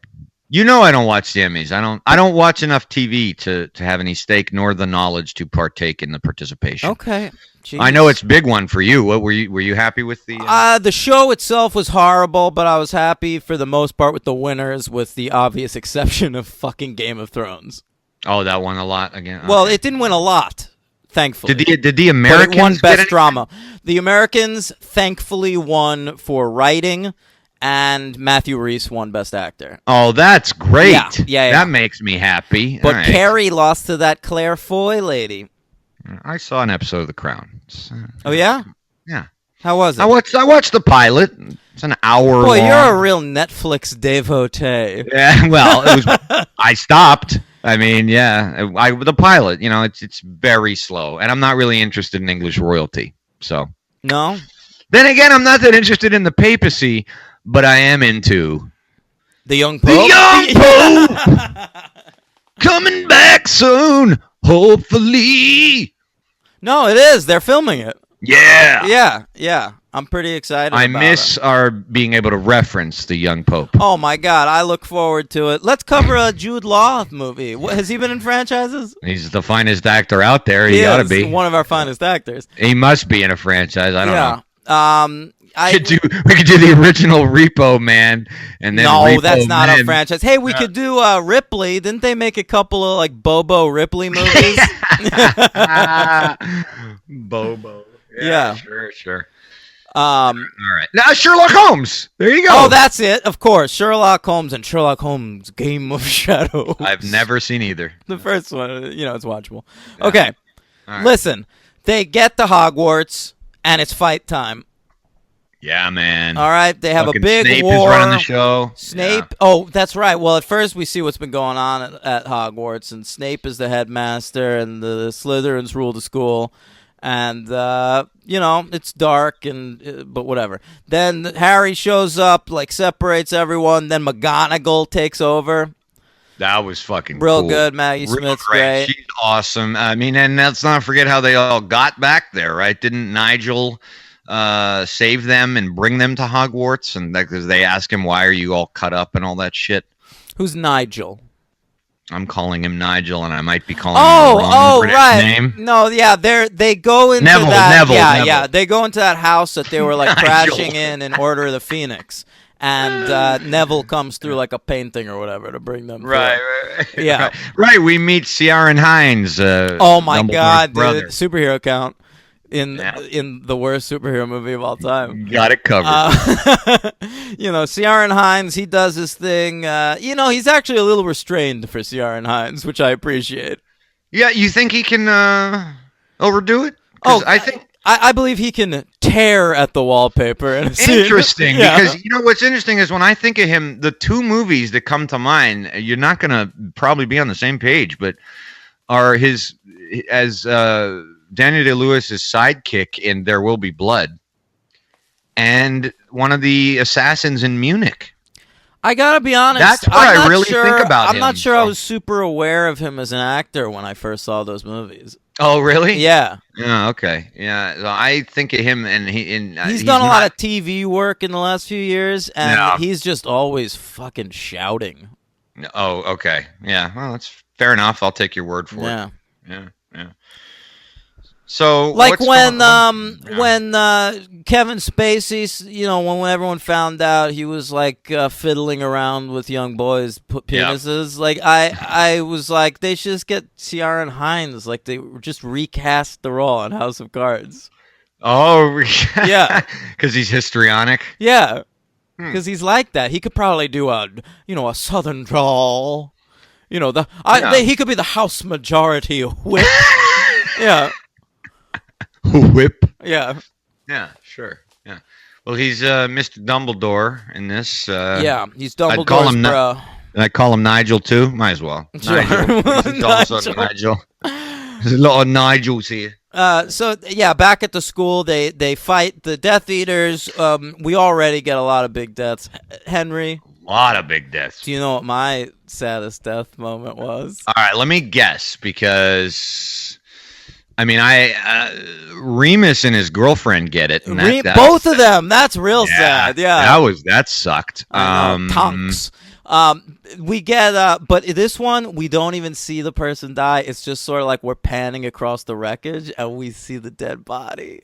You know I don't watch the Emmys. I don't watch enough TV to have any stake nor the knowledge to partake in the participation. Okay. Jeez. I know it's a big one for you. What were you happy with the The show itself was horrible, but I was happy for the most part with the winners, with the obvious exception of fucking Game of Thrones. Oh, that won a lot again. Okay. Well, it didn't win a lot, thankfully. Did the But it Americans won get Best any- Drama. The Americans thankfully won for writing, and Matthew Rhys won Best Actor. Oh, that's great. Yeah. That makes me happy. But All right. Carrie lost to that Claire Foy lady. I saw an episode of The Crown. Oh, yeah? Yeah. How was it? I watched the pilot. It's an hour Boy, long. you're a real Netflix devotee. Yeah, well, it was. I stopped. I mean, yeah, the pilot. It's very slow, and I'm not really interested in English royalty. So No? then again, I'm not that interested in the papacy, but I am into The Young the Pope? young pope coming back soon, hopefully. No, it is. They're filming it. Yeah. Yeah. I'm pretty excited I about miss it. our being able to reference the young pope. Oh, my God. I look forward to it. Let's cover a Jude Law movie. Has he been in franchises? He's the finest actor out there. He ought to is be. one of our finest actors. He must be in a franchise. I don't know. Yeah. We could do the original Repo Man, and then No, Repo that's not Man. a franchise. Hey, we could do Ripley. Didn't they make a couple of like Bobo Ripley movies? Bobo. Yeah. Sure. All right. Now Sherlock Holmes. There you go. Oh, that's it. Of course, Sherlock Holmes and Sherlock Holmes: Game of Shadows. I've never seen either. The first one, it's watchable. Okay, All right. listen. They get to Hogwarts, and it's fight time. Yeah, man. All right, they have Fucking a big Snape war. is running the show. Snape. Oh, that's right. Well, at first we see what's been going on at Hogwarts, and Snape is the headmaster, and the Slytherins rule the school, and it's dark, but whatever. Then Harry shows up, like separates everyone. Then McGonagall takes over. That was fucking Real cool. good. Maggie Real Smith's great. She's awesome. I mean, and let's not forget how they all got back there, right? Didn't Nigel save them and bring them to Hogwarts? And because they ask him, why are you all cut up and all that shit? Who's Nigel? I'm calling him Nigel, and I might be calling him the wrong British right. name. No, yeah, they go into Neville, that. Neville, yeah, Neville. yeah, they go into that house that they were like Nigel. crashing in Order of the Phoenix, and Neville comes through like a painting or whatever to bring them. Right. Yeah. Right. We meet Ciaran Hinds. Oh my Dumbledore's God, brother. dude! Superhero count in Yeah. in the worst superhero movie of all time. Got it covered. Ciaran Hinds, he does his thing. He's actually a little restrained for Ciaran Hinds, which I appreciate. Yeah, you think he can overdo it? 'Cause I think I believe he can tear at the wallpaper in a scene. interesting Yeah. because what's interesting is when I think of him, the two movies that come to mind, you're not going to probably be on the same page, but are his as Daniel Day-Lewis's sidekick in There Will Be Blood. and one of the assassins in Munich. I gotta be honest. That's what I'm I not really sure, think about I'm him, not sure I so. was super aware of him as an actor when I first saw those movies. Oh, really? Yeah. Yeah. Okay. Yeah. So I think of him, and He's he's done a lot not- of TV work in the last few years, and Yeah. he's just always fucking shouting. Oh, okay. Yeah. Well, that's fair enough. I'll take your word for Yeah. it. Yeah. Yeah. So, Like what's when going on? Yeah. Kevin Spacey, when everyone found out he was like fiddling around with young boys' penises, like I was like, they should just get Ciaran Hinds, like they just recast the role on House of Cards. Oh, Yeah. because he's histrionic. Yeah, because he's like that. He could probably do a southern drawl. He could be the House Majority Whip. Yeah. Whip. Yeah. Yeah, sure. Yeah. Well, he's Mr. Dumbledore in this. Yeah, he's I'd call Dumbledore's him bro. I call him Nigel too. Might as well. Sure. Nigel. He's also Nigel. There's a lot of Nigels here. So yeah, back at the school, they fight the Death Eaters. We already get a lot of big deaths. Henry, A lot of big deaths. do you know what my saddest death moment was? All right, let me guess because I mean, Remus and his girlfriend get it. And Both of them. That's real sad. Yeah, that sucked. Tonks. We get, but this one we don't even see the person die. It's just sort of like we're panning across the wreckage and we see the dead body,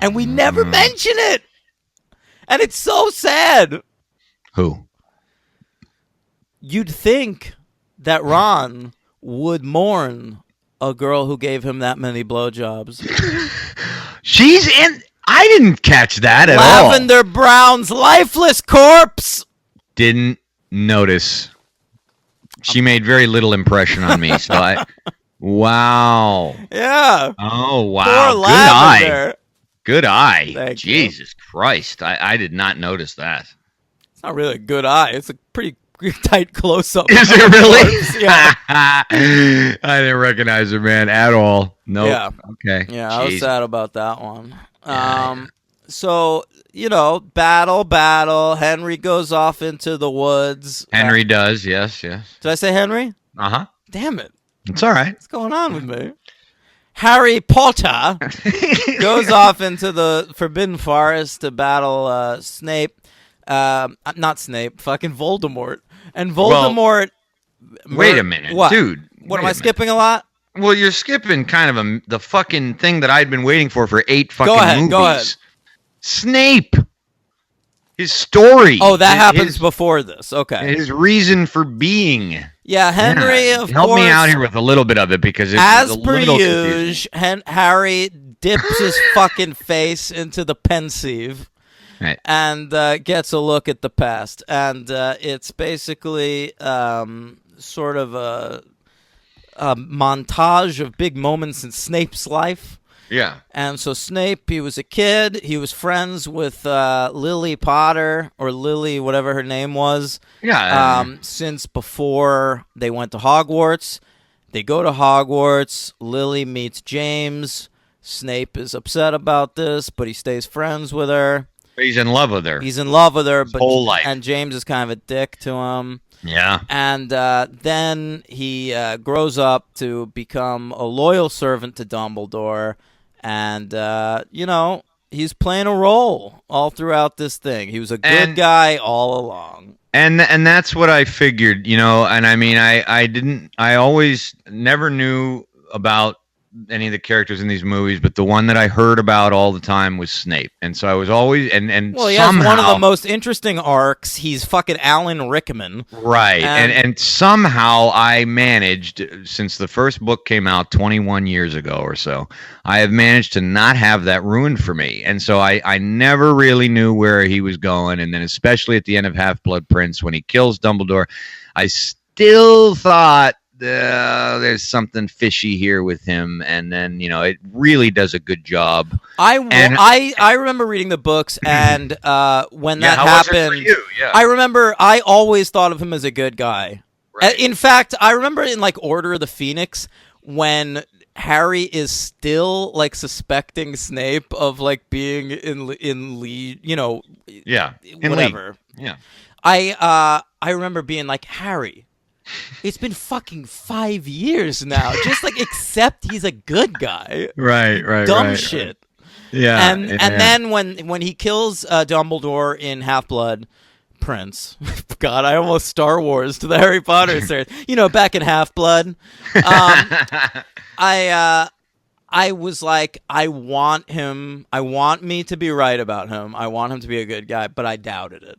and we never mention it, and it's so sad. Who? You'd think that Ron would mourn a girl who gave him that many blowjobs. She's in. I didn't catch that at all. Lavender Brown's lifeless corpse. Didn't notice. She made very little impression on me. So wow. Yeah. Oh wow. Poor Good Lavender. eye. Good eye. Thank you. Jesus Christ. I did not notice that. It's not really a good eye. It's a pretty tight close-up. Is it really? Yeah. I didn't recognize her, man, at all. No. Yeah. Okay. Yeah, I was Jeez. sad about that one. Yeah. So, battle. Henry goes off into the woods. Henry does, yes. Did I say Henry? Uh-huh. Damn it. It's all right. What's going on with me? Harry Potter goes off into the Forbidden Forest to battle Snape. Not Snape, fucking Voldemort. And Voldemort... Wait a minute, what? dude. What, am I skipping a lot? Well, you're skipping kind of the fucking thing that I'd been waiting for 8 fucking movies. Go ahead. Snape. His story. Oh, that happens before this. Okay. His reason for being. Yeah, Henry, of Help course. me out here with a little bit of it because it's As a per little confusing. usual, Harry dips his fucking face into the pensieve. Right. And gets a look at the past. And it's basically sort of a montage of big moments in Snape's life. Yeah. And so Snape, he was a kid. He was friends with Lily Potter, or Lily, whatever her name was, Yeah. since before they went to Hogwarts. They go to Hogwarts. Lily meets James. Snape is upset about this, but he stays friends with her. He's in love with her. He's in love with her, but whole life. and James is kind of a dick to him. Yeah. And then he grows up to become a loyal servant to Dumbledore, and he's playing a role all throughout this thing. He was a good guy all along. And that's what I figured, and I mean, I always never knew about any of the characters in these movies, but the one that I heard about all the time was Snape. And so I was always, and well, he somehow, has one of the most interesting arcs. He's fucking Alan Rickman. Right. And somehow I managed, since the first book came out 21 years ago or so, I have managed to not have that ruined for me. And so I never really knew where he was going. And then especially at the end of Half-Blood Prince, when he kills Dumbledore, I still thought, there's something fishy here with him, and then it really does a good job. I remember reading the books, and when that how happened, was it for you? Yeah. I remember I always thought of him as a good guy. Right. In fact, I remember in Order of the Phoenix when Harry is still like suspecting Snape of like being in lead, Yeah. In whatever. league. Yeah. I remember being like, Harry, it's been fucking 5 years now. Just like accept he's a good guy. Right. Dumb shit. Yeah. And then when he kills Dumbledore in Half-Blood Prince, God, I almost Star Wars to the Harry Potter series. Back in Half-Blood, I was like, I want me to be right about him. I want him to be a good guy, but I doubted it.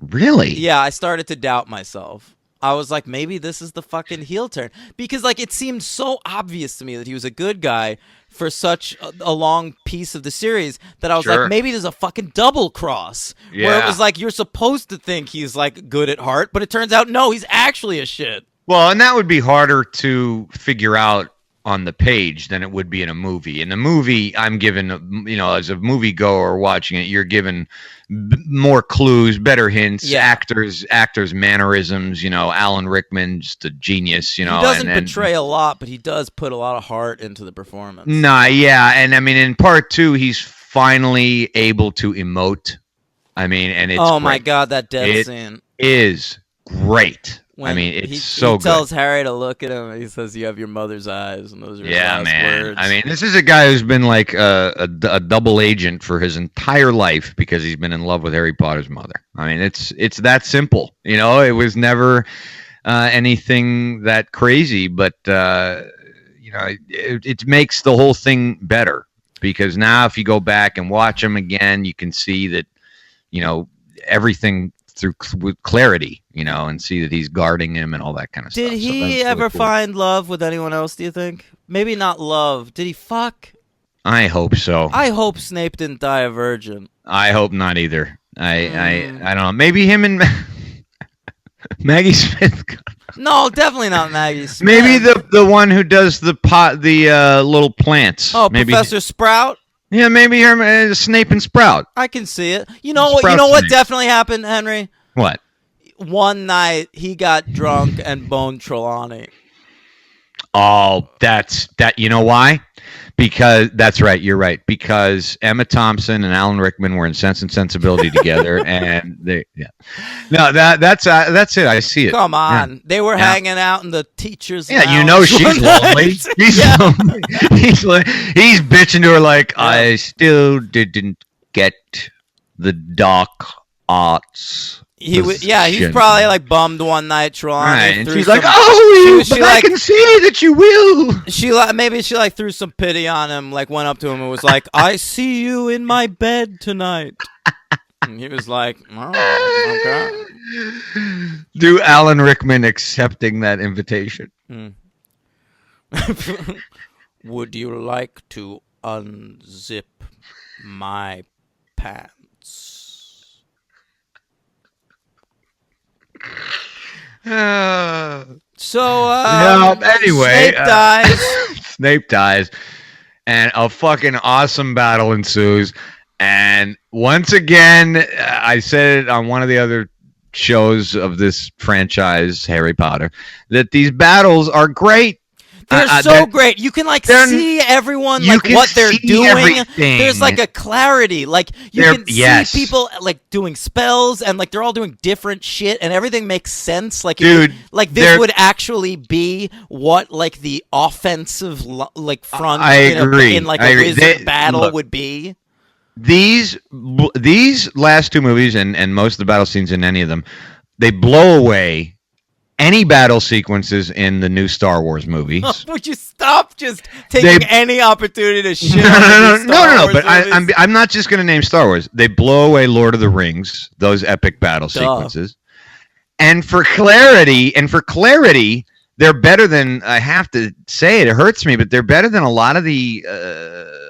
Really? Yeah, I started to doubt myself. I was like, maybe this is the fucking heel turn. Because, like, it seemed so obvious to me that he was a good guy for such a long piece of the series that I was like, maybe there's a fucking double cross. Yeah. Where it was like, you're supposed to think he's, like, good at heart, but it turns out, no, he's actually a shit. Well, and that would be harder to figure out on the page than it would be in a movie. In the movie, I'm given, as a moviegoer watching it, you're given more clues, better hints, actors' mannerisms. Alan Rickman, just a genius. He doesn't portray a lot, but he does put a lot of heart into the performance. Nah, yeah, and I mean, in part 2, he's finally able to emote. I mean, and it's my God, that death scene is great. When it's so good. He tells Harry to look at him, and he says, "You have your mother's eyes," and those are his last words. I mean, this is a guy who's been like a double agent for his entire life because he's been in love with Harry Potter's mother. I mean, it's that simple. It was never anything that crazy, but it makes the whole thing better because now if you go back and watch him again, you can see that everything with clarity, and see that he's guarding him and all that kind of stuff. Did he ever find love with anyone else, do you think? Maybe not love. Did he fuck? I hope so. I hope Snape didn't die a virgin. I hope not either. I don't know. Maybe him and Maggie Smith. No, definitely not Maggie Smith. Maybe the one who does the little plants. Oh, maybe Professor Sprout? Yeah, maybe her, Snape and Sprout. I can see it. You know what definitely happened, Henry? What? One night he got drunk and boned Trelawney. Oh, that. You know why? Because that's right. You're right. Because Emma Thompson and Alan Rickman were in Sense and Sensibility together, and No, that's it. I see it. Come on, they were hanging out in the teachers' lounge. She's lonely. He's bitching to her like, I still didn't get the dark arts. He's probably like bummed one night, Trelawney. Right, and she's like, I can see that you will. Maybe she threw some pity on him, like went up to him and was like, I see you in my bed tonight. And he was like, oh, okay. Do Alan Rickman accepting that invitation? Would you like to unzip my pants? Anyway, Snape dies. Snape dies, and a fucking awesome battle ensues. And once again, I said it on one of the other shows of this franchise, Harry Potter, that these battles are great. They're great. You can see everyone what they're doing. Everything. There's a clarity. You can see people doing spells and they're all doing different shit and everything makes sense. This would actually be what the offensive front I agree. in a wizard battle would be. These last two movies and most of the battle scenes in any of them, they blow away any battle sequences in the new Star Wars movies. Would you stop just taking any opportunity to shit? No. But I'm not just going to name Star Wars. They blow away Lord of the Rings, those epic battle sequences. And for clarity, they're better than, I have to say it hurts me, but they're better than a lot of the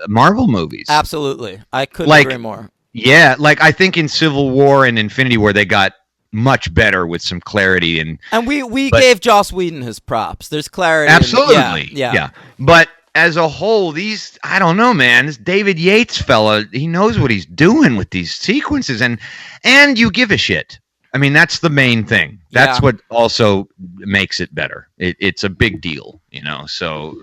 Marvel movies. Absolutely. I couldn't agree more. Yeah, I think in Civil War and Infinity War, they got much better with some clarity. And we gave Joss Whedon his props. There's clarity. Absolutely. Yeah. But as a whole, I don't know, man. This David Yates fella, he knows what he's doing with these sequences. And you give a shit. I mean, that's the main thing. That's Yeah. what also makes it better. It's a big deal, So,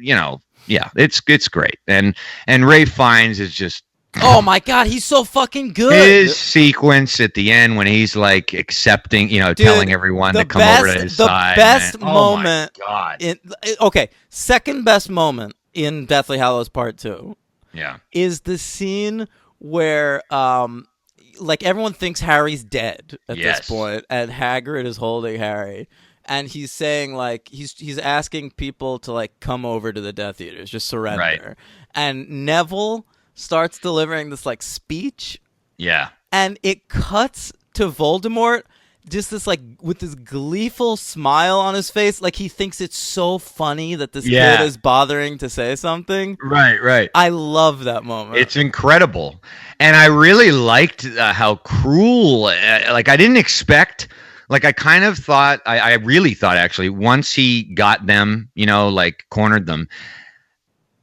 yeah, it's great. And Ray Fiennes is just Oh my God, he's so fucking good. his sequence at the end when he's like accepting, telling everyone to come over to his side. The best man. moment. Oh my God. Okay, second best moment in Deathly Hallows Part 2 Yeah. is the scene where like everyone thinks Harry's dead at Yes. this point, and Hagrid is holding Harry, and he's saying like he's asking people to like come over to the Death Eaters, just surrender. Right. And Neville starts delivering this like speech, Yeah. and it cuts to Voldemort, just this like with this gleeful smile on his face, like he thinks it's so funny that this kid is bothering to say something. Right. I love that moment. It's incredible. And I really liked how cruel, like I didn't expect, like I kind of thought, I really thought actually, once he got them, like cornered them,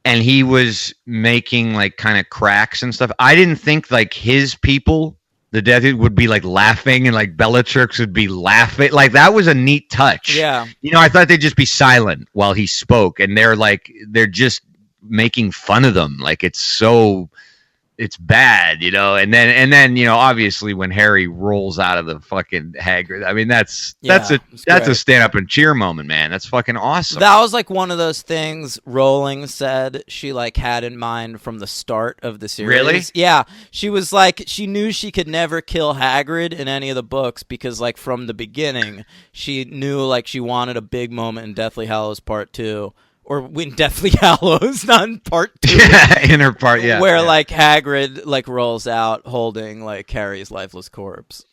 and he was making like kind of cracks and stuff, I didn't think like his people, the Death Eaters, would be like laughing, and like Bellatrix would be laughing. Like that was a neat touch. Yeah. I thought they'd just be silent while he spoke, and they're just making fun of them. Like it's bad, and then obviously when Harry rolls out of the fucking Hagrid, I mean that's a stand up and cheer moment, man. That's fucking awesome. That was like one of those things Rowling said she like had in mind from the start of the series. Really? Yeah. She was like, she knew she could never kill Hagrid in any of the books because like from the beginning she knew like she wanted a big moment in Deathly Hallows Part 2. Or in Deathly Hallows, not in Part 2. Yeah, in her part, yeah. Where like Hagrid like rolls out holding like Harry's lifeless corpse.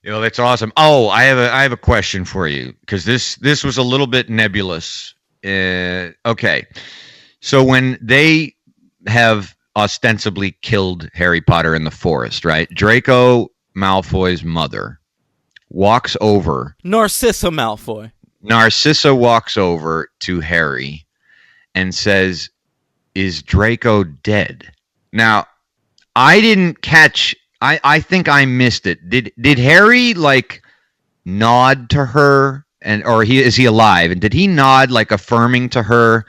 That's awesome. Oh, I have a question for you, because this was a little bit nebulous. Okay, so when they have ostensibly killed Harry Potter in the forest, right? Draco Malfoy's mother walks over. Narcissa Malfoy. Narcissa walks over to Harry and says, "Is Draco dead?" Now, I didn't catch. I think I missed it. Did Harry like nod to her, or is he alive? And did he nod like affirming to her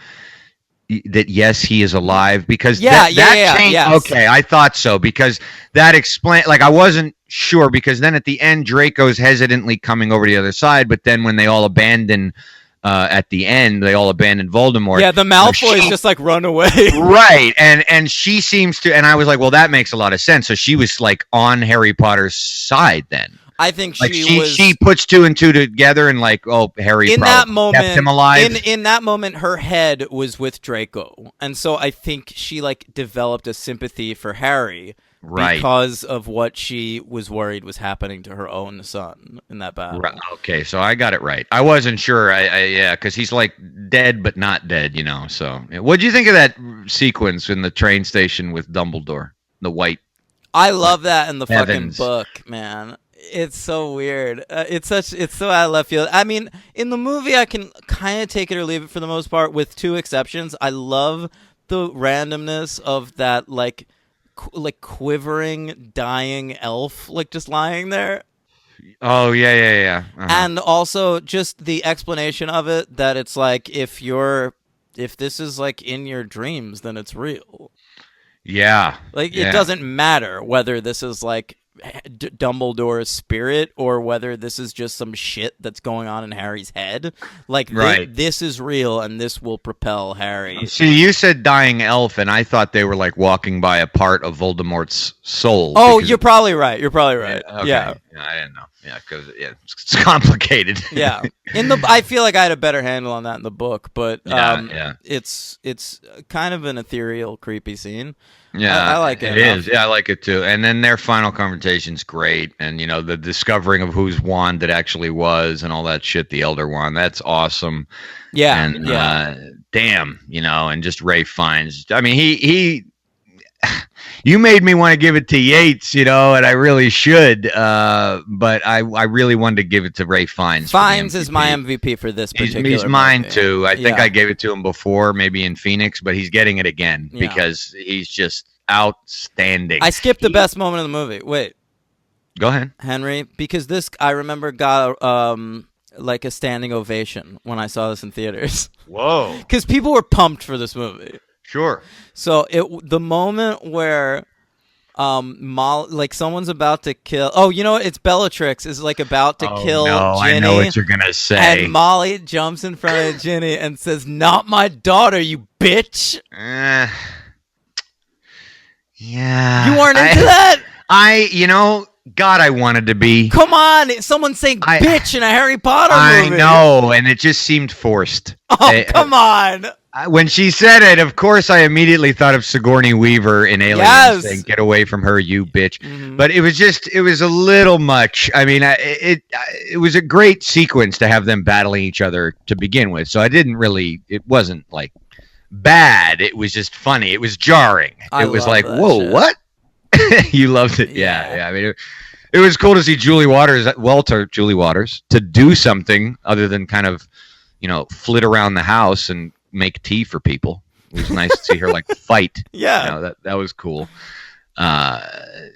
that yes, he is alive? Because that changed. Yes. Okay, I thought so, because that explained. Like I wasn't sure, because then at the end Draco's hesitantly coming over to the other side, but then when they all abandon. At the end, they all abandoned Voldemort. Yeah, the Malfoys just like run away. Right, and she seems to, and I was like, well, that makes a lot of sense. So she was like on Harry Potter's side then. I think like she puts two and two together, and like, oh, Harry in that moment kept him alive. In that moment, her head was with Draco, and so I think she like developed a sympathy for Harry. Right. Because of what she was worried was happening to her own son in that battle. Right. Okay, so I got it right. I wasn't sure. Yeah, because he's like dead but not dead, So, what do you think of that sequence in the train station with Dumbledore, the white? I love that in the Heavens. fucking book, man. It's so weird. It's so out of left field. I mean, in the movie, I can kind of take it or leave it for the most part, with two exceptions. I love the randomness of that, like quivering, dying elf, like just lying there. Oh yeah. Uh-huh. And also just the explanation of it, that it's like if this is like in your dreams, then it's real. Yeah. Like it doesn't matter whether this is like Dumbledore's spirit or whether this is just some shit that's going on in Harry's head. Like this is real, and this will propel Harry. See, you said dying elf, and I thought they were like walking by a part of Voldemort's soul. Oh, you're probably right. You're probably right. Okay. Yeah, I didn't know. Yeah, because it's complicated. Yeah, I feel like I had a better handle on that in the book, but it's kind of an ethereal, creepy scene. Yeah, I like it. It is. Yeah, I like it too. And then their final confrontation's great, and the discovering of whose wand it actually was, and all that shit. The Elder Wand. That's awesome. Yeah. And damn, and just Ray Fiennes. I mean, he. You made me want to give it to Yates, and I really should. But I really wanted to give it to Ray Fiennes. Fiennes is my MVP for this particular He's mine movie. too. I think I gave it to him before, maybe in Phoenix, but he's getting it again because he's just outstanding. I skipped the best moment of the movie. Wait. Go ahead. Henry, because this I remember got like a standing ovation when I saw this in theaters. Whoa. Because people were pumped for this movie. Sure. So the moment where like someone's about to kill. Oh, you know what? It's Bellatrix is like about to kill no, Ginny. I know what you're gonna say. And Molly jumps in front of Ginny and says, "Not my daughter, you bitch." Yeah. You weren't into that? God, I wanted to be. Come on, someone saying bitch in a Harry Potter movie. I know, and it just seemed forced. Oh, come on. When she said it, of course, I immediately thought of Sigourney Weaver in Aliens saying, "Get away from her, you bitch." Mm-hmm. But it was a little much. I mean, it was a great sequence to have them battling each other to begin with. So it wasn't like bad. It was just funny. It was jarring. It was like, whoa, shit. What? You loved it. Yeah. I mean, it was cool to see Julie Waters to do something other than kind of, flit around the house and make tea for people. It was nice to see her like fight. Yeah. That was cool. That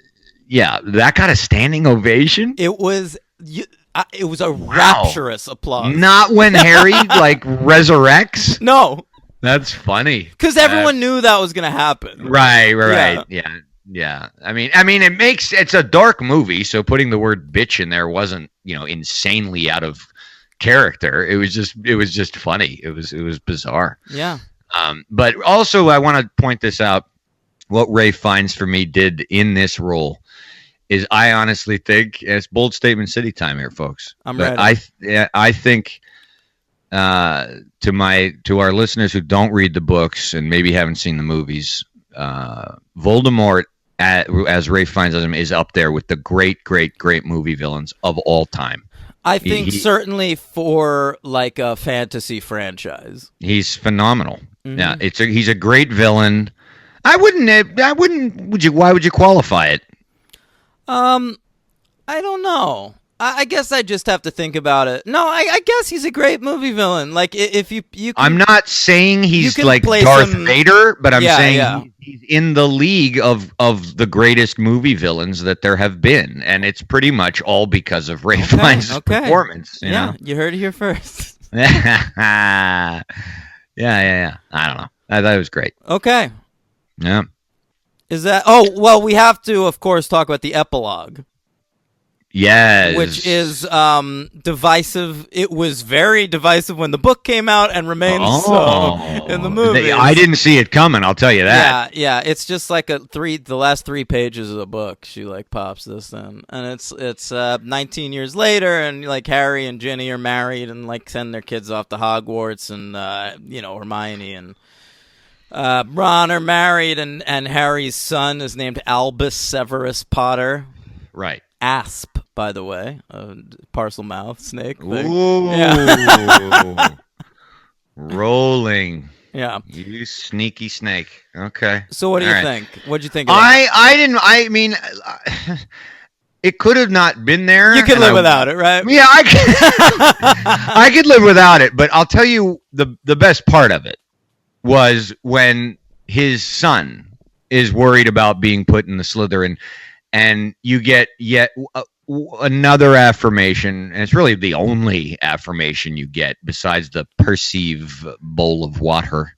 got a standing ovation. It was a rapturous applause. Not when Harry like resurrects. No. That's funny. Because everyone knew that was going to happen. Right. Yeah. I mean, it's a dark movie, so putting the word bitch in there wasn't, insanely out of character. It was just funny. It was bizarre. Yeah. But also I want to point this out. What Ralph Fiennes for me did in this role is I honestly think it's bold statement city time here, folks. I'm ready. I think to our listeners who don't read the books and maybe haven't seen the movies, Voldemort as Ralph Fiennes is up there with the great movie villains of all time. I think certainly for like a fantasy franchise, he's phenomenal. Mm-hmm. Yeah, he's a great villain. I wouldn't. Why would you qualify it? I don't know. I guess I just have to think about it. No, I guess he's a great movie villain. Like if you can, I'm not saying he's like Darth Vader, but I'm saying he's in the league of the greatest movie villains that there have been, and it's pretty much all because of Ralph Fiennes' performance. You know? You heard it here first. Yeah. I don't know. I thought it was great. Okay. Yeah. Is that? Oh well, we have to, of course, talk about the epilogue. Yes. Which is divisive. It was very divisive when the book came out and remains so in the movie. I didn't see it coming, I'll tell you that. Yeah. It's just like the last 3 pages of the book. She like pops this in. And it's 19 years later, and like Harry and Ginny are married and like send their kids off to Hogwarts, and Hermione and Ron are married, and Harry's son is named Albus Severus Potter. Right. Asp, by the way, parcel mouth snake thing. Ooh. Yeah. Rolling. Yeah. You sneaky snake. Okay. So what do you think? What'd you think of it could have not been there. You could live without it, right? Yeah, I could live without it, but I'll tell you the best part of it was when his son is worried about being put in the Slytherin. And you get yet another affirmation, and it's really the only affirmation you get besides the perceive bowl of water,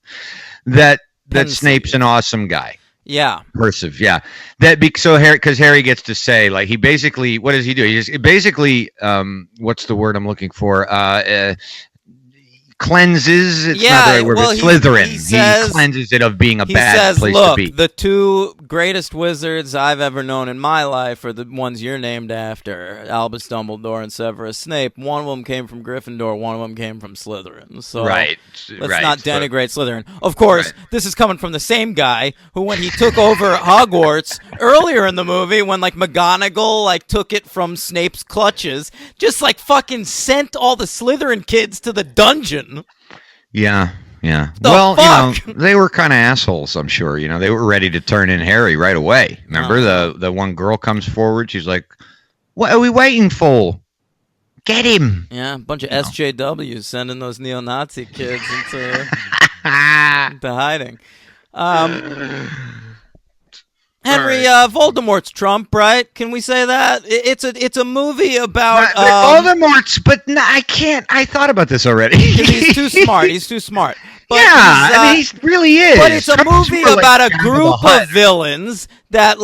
that Snape's an awesome guy. Yeah. Percive, yeah. Because Harry gets to say, like, he basically, what does he do? He just basically, what's the word I'm looking for? Cleanses. It's not the right word, but Slytherin. He cleanses it of being a bad place to be. The 2 greatest wizards I've ever known in my life are the ones you're named after, Albus Dumbledore and Severus Snape. One of them came from Gryffindor, one of them came from Slytherin. So let's not denigrate Slytherin. Of course, this is coming from the same guy who, when he took over Hogwarts earlier in the movie, when like McGonagall like took it from Snape's clutches, just like fucking sent all the Slytherin kids to the dungeon. Yeah. Fuck? They were kind of assholes, I'm sure. They were ready to turn in Harry right away. Remember, the one girl comes forward. She's like, "What are we waiting for? Get him!" Yeah, a bunch of SJWs sending those neo-Nazi kids into hiding. Henry, Voldemort's Trump, right? Can we say that? It's a movie about Voldemort's, but I can't. I thought about this already. he's too smart. He's too smart. But yeah, he really is. But it's a movie about a group of of villains that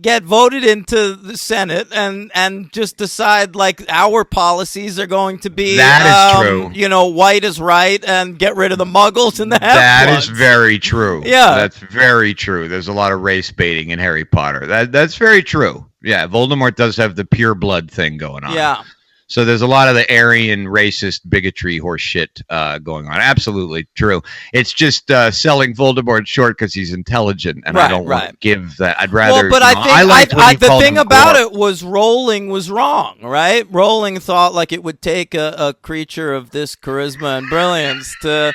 get voted into the Senate and just decide our policies are going to be that is true. White is right and get rid of the Muggles and the That Half-Bloods. is very true. Yeah, that's very true. There's a lot of race baiting in Harry Potter. That's very true. Yeah, Voldemort does have the pure blood thing going on. Yeah. So there's a lot of the Aryan racist bigotry horse shit going on. Absolutely true. It's just selling Voldemort short because he's intelligent, and I don't want to give that. I'd rather. Well, but I think the thing about it was Rowling was wrong, right? Rowling thought it would take a creature of this charisma and brilliance to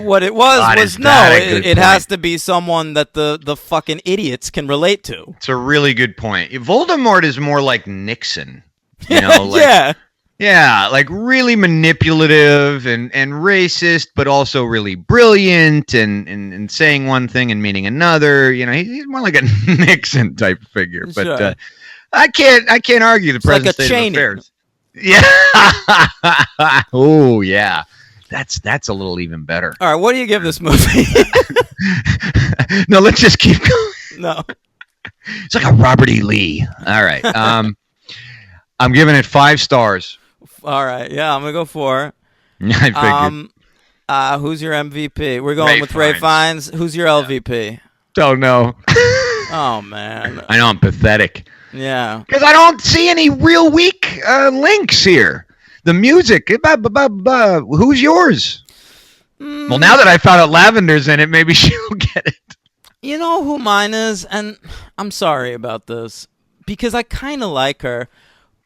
what it was it has to be someone that the fucking idiots can relate to. It's a really good point. Voldemort is more like Nixon, yeah, really manipulative and racist, but also really brilliant and saying one thing and meaning another. He's more like a Nixon type figure. But sure. I can't argue the present state of affairs. Yeah. Oh yeah. That's a little even better. All right, what do you give this movie? No, let's just keep going. No. It's like a Robert E. Lee. All right. I'm giving it 5 stars. All right. Yeah, I'm going to go 4. I figured. Who's your MVP? We're going with Ray Fiennes. Who's your LVP? Don't know. Oh, man. I know I'm pathetic. Yeah. Because I don't see any real weak links here. The music, who's yours? Well, now that I found out Lavender's in it, maybe she'll get it. You know who mine is? And I'm sorry about this, because I kind of like her,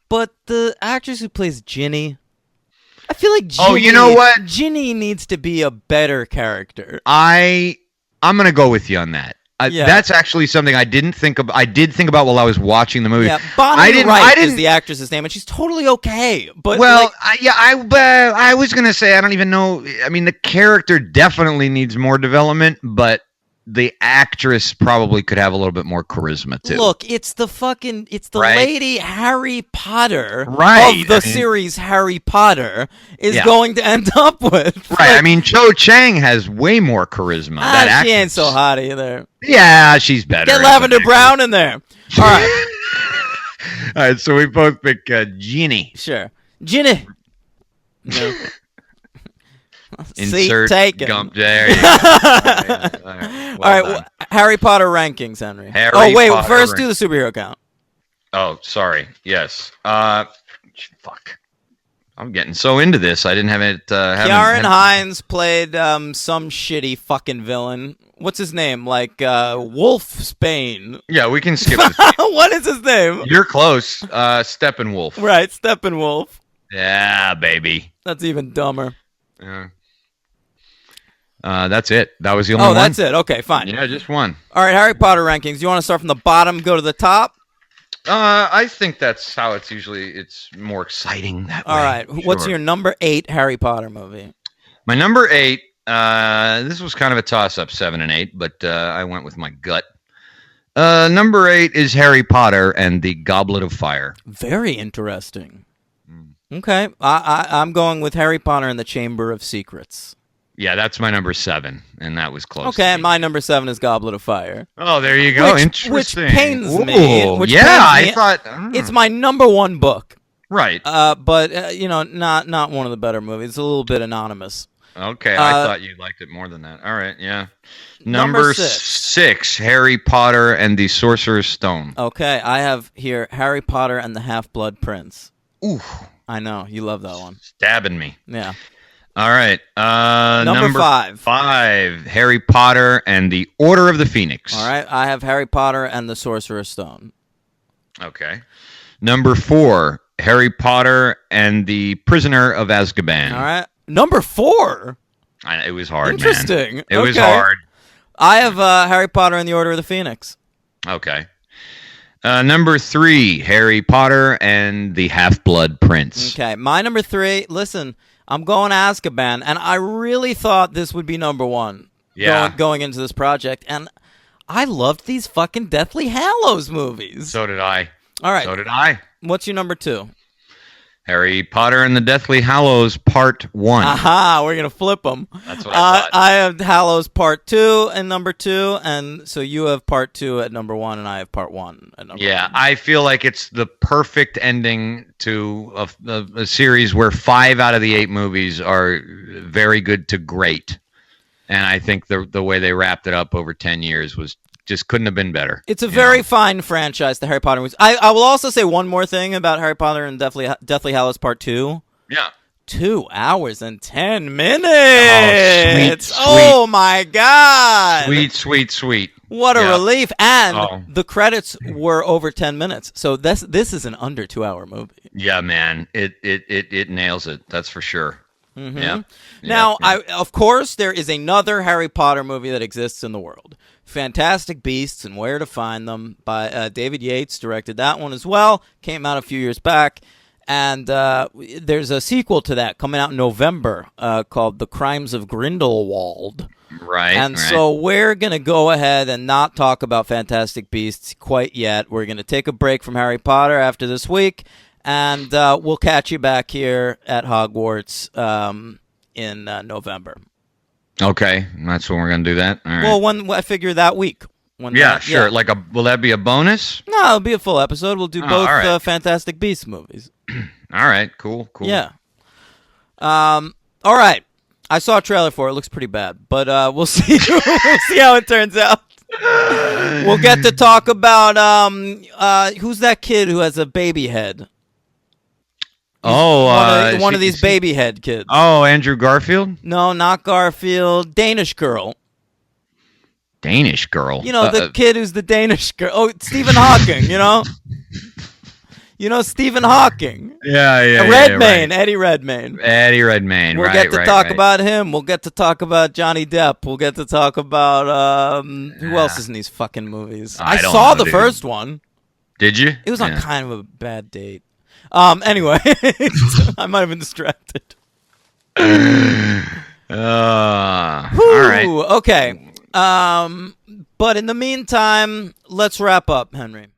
but the actress who plays Ginny, I feel like Ginny, you know what? Ginny needs to be a better character. I'm going to go with you on that. That's actually something I didn't think of. I did think about while I was watching the movie. Yeah, Bonnie Wright is the actress's name, and she's totally okay. But I was gonna say I don't even know. I mean, the character definitely needs more development, but the actress probably could have a little bit more charisma too. Look, it's the lady Harry Potter of the series Harry Potter is going to end up with. Right. I mean, Cho Chang has way more charisma. She ain't so hot either. Yeah, she's better. Get Lavender Brown in there. All right. All right, so we both pick Ginny. Sure. Ginny. No. Insert taken. Gump there. You go. All right. Well, Harry Potter rankings, Henry. Potter first do the superhero count. Oh, sorry. Yes. Fuck. I'm getting so into this. I didn't have it. Ciarán Hinds played some shitty fucking villain. What's his name? Wolf Spain. Yeah, we can skip this. What is his name? You're close. Steppenwolf. Right, Steppenwolf. Yeah, baby. That's even dumber. Yeah. That's it. That was the only one. Oh, that's it. Okay, fine. Yeah, just one. All right, Harry Potter rankings. You want to start from the bottom, go to the top? I think that's how it's more exciting that way. All right. What's your number 8 Harry Potter movie? My number 8, this was kind of a toss-up, 7 and 8, but I went with my gut. Number 8 is Harry Potter and the Goblet of Fire. Very interesting. Okay. I'm going with Harry Potter and the Chamber of Secrets. Yeah, that's my number 7, and that was close. Okay, and my number 7 is Goblet of Fire. Oh, there you go. Interesting. Which pains me. I thought it's my number 1 book. Right. But not one of the better movies. It's a little bit anonymous. Okay, I thought you liked it more than that. All right, yeah. Number 6, Harry Potter and the Sorcerer's Stone. Okay, I have here Harry Potter and the Half-Blood Prince. Ooh. I know, you love that one. Stabbing me. Yeah. All right. Number 5. 5, Harry Potter and the Order of the Phoenix. All right, I have Harry Potter and the Sorcerer's Stone. Okay. Number 4, Harry Potter and the Prisoner of Azkaban. All right. Number 4? It was hard, Interesting. Man. It was hard. I have Harry Potter and the Order of the Phoenix. Okay. Number 3, Harry Potter and the Half-Blood Prince. Okay, my number 3, listen, I'm going Azkaban, and I really thought this would be number 1 going into this project, and I loved these fucking Deathly Hallows movies. So did I. All right. So did I. What's your number 2? Harry Potter and the Deathly Hallows Part 1. Aha, we're going to flip them. That's what I thought. I have Hallows Part 2 and number 2, and so you have Part 2 at number 1, and I have Part 1 at number 1. I feel like it's the perfect ending to a series where 5 out of the 8 movies are very good to great. And I think the way they wrapped it up over 10 years was just couldn't have been better. It's a very fine franchise, the Harry Potter movies. I will also say one more thing about Harry Potter and Deathly Hallows Part 2. Yeah. 2 hours and 10 minutes. Sweet. Oh my God. Sweet. What a relief. And the credits were over 10 minutes. So this is an under 2 hour movie. Yeah, man. It nails it. That's for sure. Mm-hmm. Yeah. Now, of course, there is another Harry Potter movie that exists in the world. Fantastic Beasts and Where to Find Them by David Yates, directed that one as well. Came out a few years back. And there's a sequel to that coming out in November called The Crimes of Grindelwald. Right. And so we're going to go ahead and not talk about Fantastic Beasts quite yet. We're going to take a break from Harry Potter after this week. And we'll catch you back here at Hogwarts in November. Okay, that's when we're gonna do that. All right. Well, when I figure that week. Sure. Yeah. Will that be a bonus? No, it'll be a full episode. We'll do both Fantastic Beasts movies. All right. Cool. Yeah. All right. I saw a trailer for it. It looks pretty bad, but we'll see. We'll see how it turns out. We'll get to talk about who's that kid who has a baby head. One of these baby head kids. Oh, Andrew Garfield? No, not Garfield. Danish girl. Danish girl? You know, the kid who's the Danish girl. Oh, Stephen Hawking, you know? You know Stephen Hawking. Yeah. Redmayne, right. Eddie Redmayne. Eddie Redmayne, We'll get to talk about him. We'll get to talk about Johnny Depp. We'll get to talk about, who else is in these fucking movies? I saw the first one. Did you? It was on kind of a bad date. Anyway, I might have been distracted. All right. Okay. But in the meantime, let's wrap up, Henry.